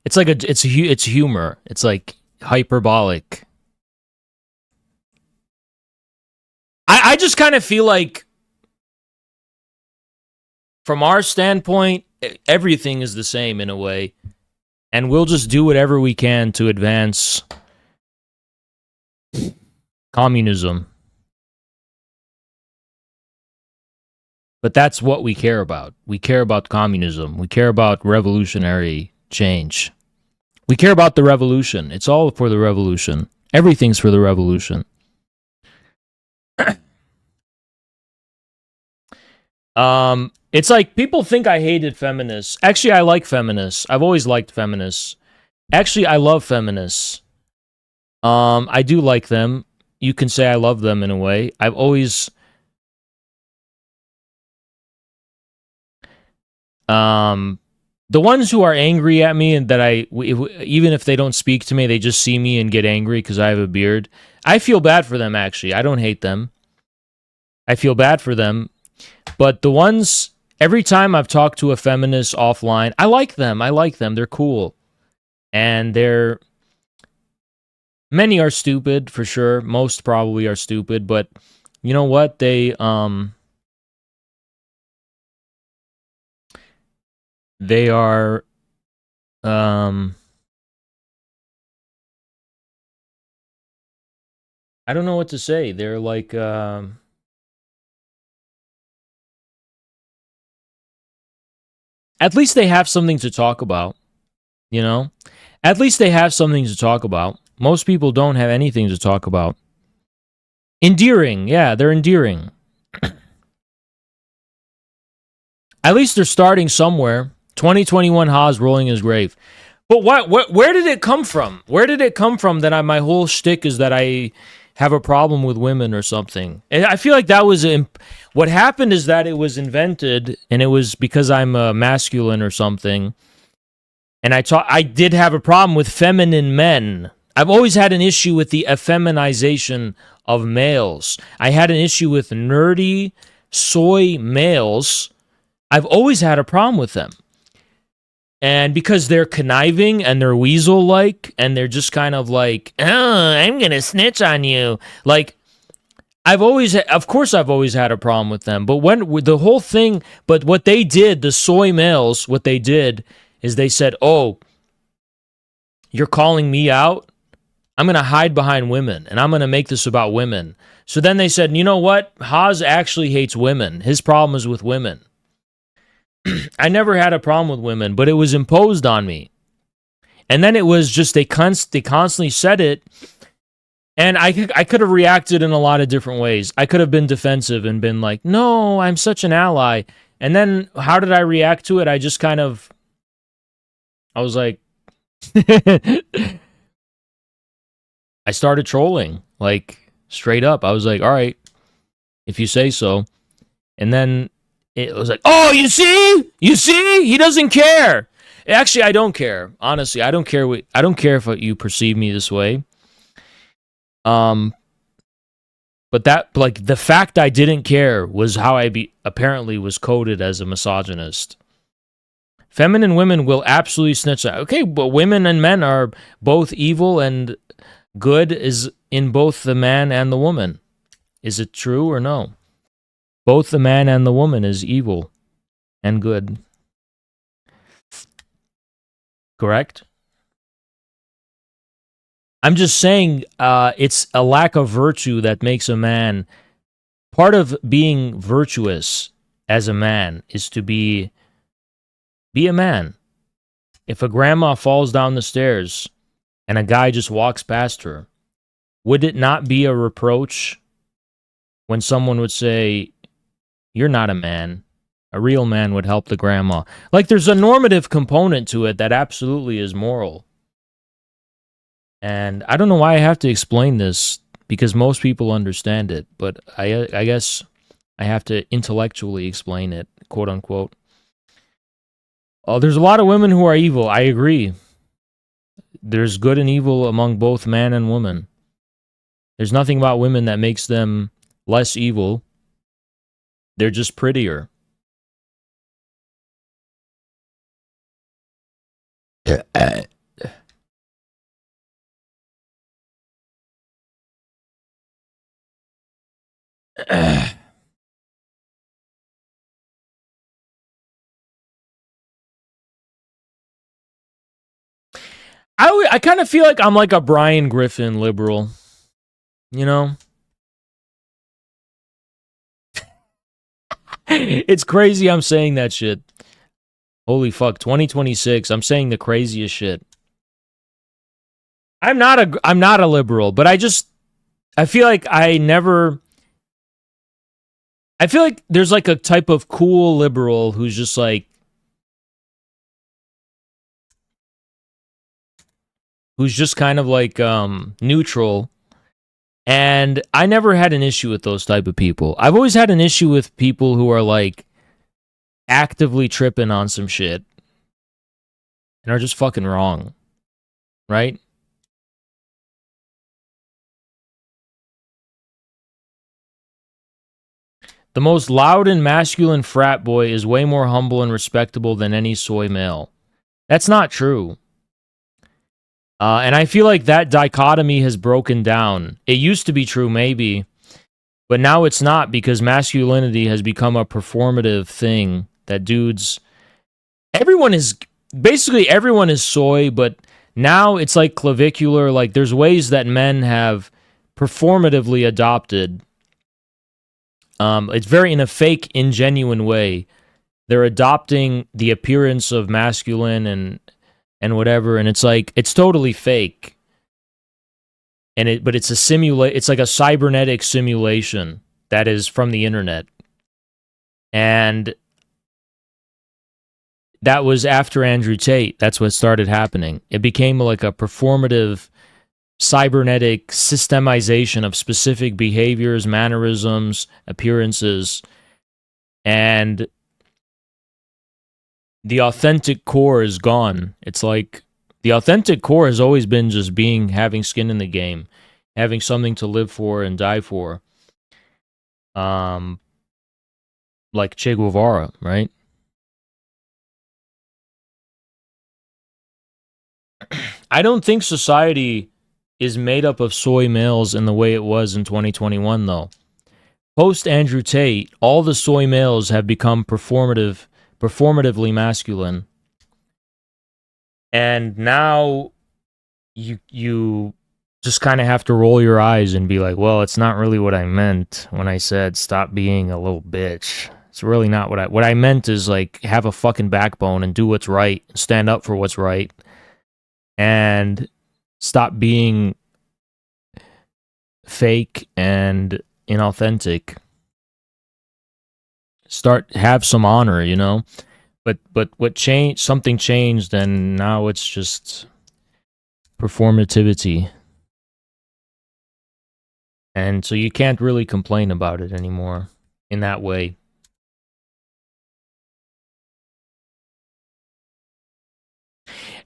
It's like it's humor. It's like hyperbolic. I just kind of feel like, from our standpoint, everything is the same in a way, and we'll just do whatever we can to advance communism. But that's what we care about. We care about communism. We care about revolutionary change. We care about the revolution. It's all for the revolution. Everything's for the revolution. It's like people think I hated feminists. Actually, I like feminists. I've always liked feminists. Actually, I love feminists. I do like them. You can say I love them in a way. I've always the ones who are angry at me and that even if they don't speak to me, they just see me and get angry because I have a beard. I feel bad for them, actually. I don't hate them. I feel bad for them. But the ones, every time I've talked to a feminist offline, I like them. I like them. They're cool. And many are stupid, for sure. Most probably are stupid. But you know what? They are I don't know what to say. They're like at least they have something to talk about, you know? At least they have something to talk about. Most people don't have anything to talk about. Endearing. Yeah, they're endearing. At least they're starting somewhere. 2021 Haz rolling his grave. But where did it come from? Where did it come from that my whole shtick is that I have a problem with women or something? And I feel like that was what happened is that it was invented, and it was because I'm masculine or something. And I did have a problem with feminine men. I've always had an issue with the effeminization of males. I had an issue with nerdy soy males. I've always had a problem with them. And because they're conniving and they're weasel-like and they're just kind of like, oh, I'm going to snitch on you. Like, of course I've always had a problem with them. But with the whole thing, but what they did, the soy males, what they did is they said, oh, you're calling me out? I'm going to hide behind women and I'm going to make this about women. So then they said, you know what? Haz actually hates women. His problem is with women. I never had a problem with women, but it was imposed on me. And then it was just they constantly said it, and I could have reacted in a lot of different ways. I could have been defensive and been like, no, I'm such an ally. And then how did I react to it? I was like, I started trolling, like, straight up. I was like, all right, if you say so. And then it was like, oh, you see, he doesn't care. Actually, I don't care. Honestly, I don't care. I don't care if you perceive me this way. But that, like, the fact I didn't care was how apparently was coded as a misogynist. Feminine women will absolutely snitch out. Okay, but women and men are both evil, and good is in both the man and the woman. Is it true or no? Both the man and the woman is evil and good. Correct? I'm just saying it's a lack of virtue that makes a man. Part of being virtuous as a man is to be a man. If a grandma falls down the stairs and a guy just walks past her, would it not be a reproach when someone would say, you're not a man? A real man would help the grandma. Like, there's a normative component to it that absolutely is moral. And I don't know why I have to explain this, because most people understand it, but I guess I have to intellectually explain it, quote unquote. Oh, there's a lot of women who are evil. I agree. There's good and evil among both man and woman. There's nothing about women that makes them less evil. They're just prettier. I kind of feel like I'm like a Brian Griffin liberal, you know? It's crazy I'm saying that shit. Holy fuck, 2026, I'm saying the craziest shit. I'm not a liberal, but I feel like I feel like there's like a type of cool liberal who's just like who's just kind of like neutral. And I never had an issue with those type of people. I've always had an issue with people who are like actively tripping on some shit and are just fucking wrong. Right? The most loud and masculine frat boy is way more humble and respectable than any soy male. That's not true. And I feel like that dichotomy has broken down. It used to be true, maybe, but now it's not because masculinity has become a performative thing that everyone is soy, but now it's like clavicular. Like there's ways that men have performatively adopted. It's very in a fake, ingenuine way. They're adopting the appearance of masculine and whatever, and it's like it's totally fake. But it's it's like a cybernetic simulation that is from the internet. And that was after Andrew Tate. That's what started happening. It became like a performative cybernetic systemization of specific behaviors, mannerisms, appearances, and the authentic core is gone. It's like the authentic core has always been just having skin in the game, having something to live for and die for. Like Che Guevara, right? I don't think society is made up of soy males in the way it was in 2021, though. Post Andrew Tate, all the soy males have become performatively masculine. And now you just kind of have to roll your eyes and be like, well, it's not really what I meant when I said stop being a little bitch. It's really not what I meant is like have a fucking backbone and do what's right, stand up for what's right, and stop being fake and inauthentic. Have some honor, you know? But what changed? Something changed, and now it's just performativity. And so you can't really complain about it anymore in that way.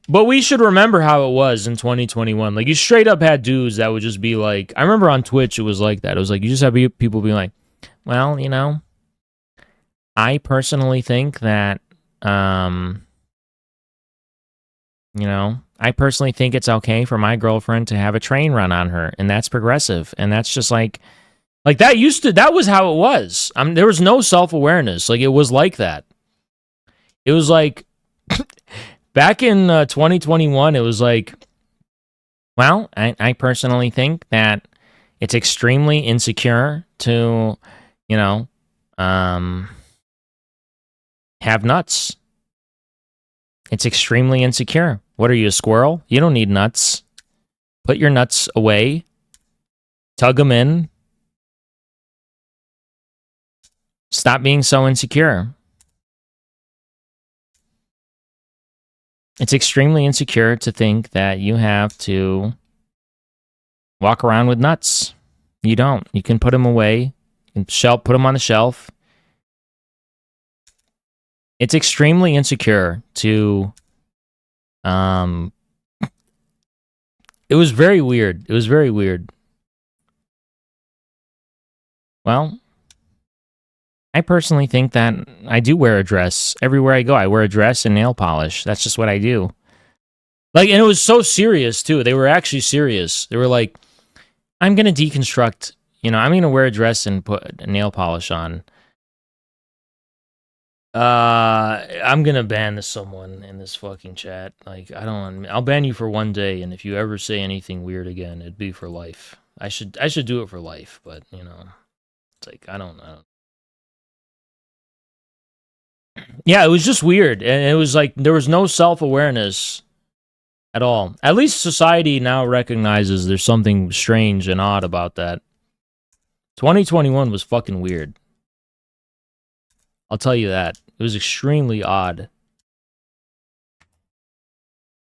But we should remember how it was in 2021. Like, you straight up had dudes that would just be like, I remember on Twitch, it was like that. It was like, you just have people being like, well, you know, I personally think that, you know, I personally think it's okay for my girlfriend to have a train run on her, and that's progressive. And that's just like that was how it was. There was no self-awareness. Like, it was like that. It was like, back in 2021, it was like, well, I personally think that it's extremely insecure to, you know, have nuts. It's extremely insecure. What are you, a squirrel? You don't need nuts. Put your nuts away. Tug them in. Stop being so insecure. It's extremely insecure to think that you have to walk around with nuts. You don't. You can put them away. You can put them on the shelf. It's extremely insecure to... It was very weird. It was very weird. Well, I personally think that I do wear a dress. Everywhere I go, I wear a dress and nail polish. That's just what I do. Like, and it was so serious, too. They were actually serious. They were like, I'm going to deconstruct, I'm going to wear a dress and put a nail polish on. I'm going to ban someone in this fucking chat. Like, I'll ban you for 1 day, and if you ever say anything weird again, it'd be for life. I should do it for life, but, it's like, I don't know. Yeah, it was just weird. And it was like there was no self-awareness at all. At least society now recognizes there's something strange and odd about that. 2021 was fucking weird. I'll tell you that. It was extremely odd.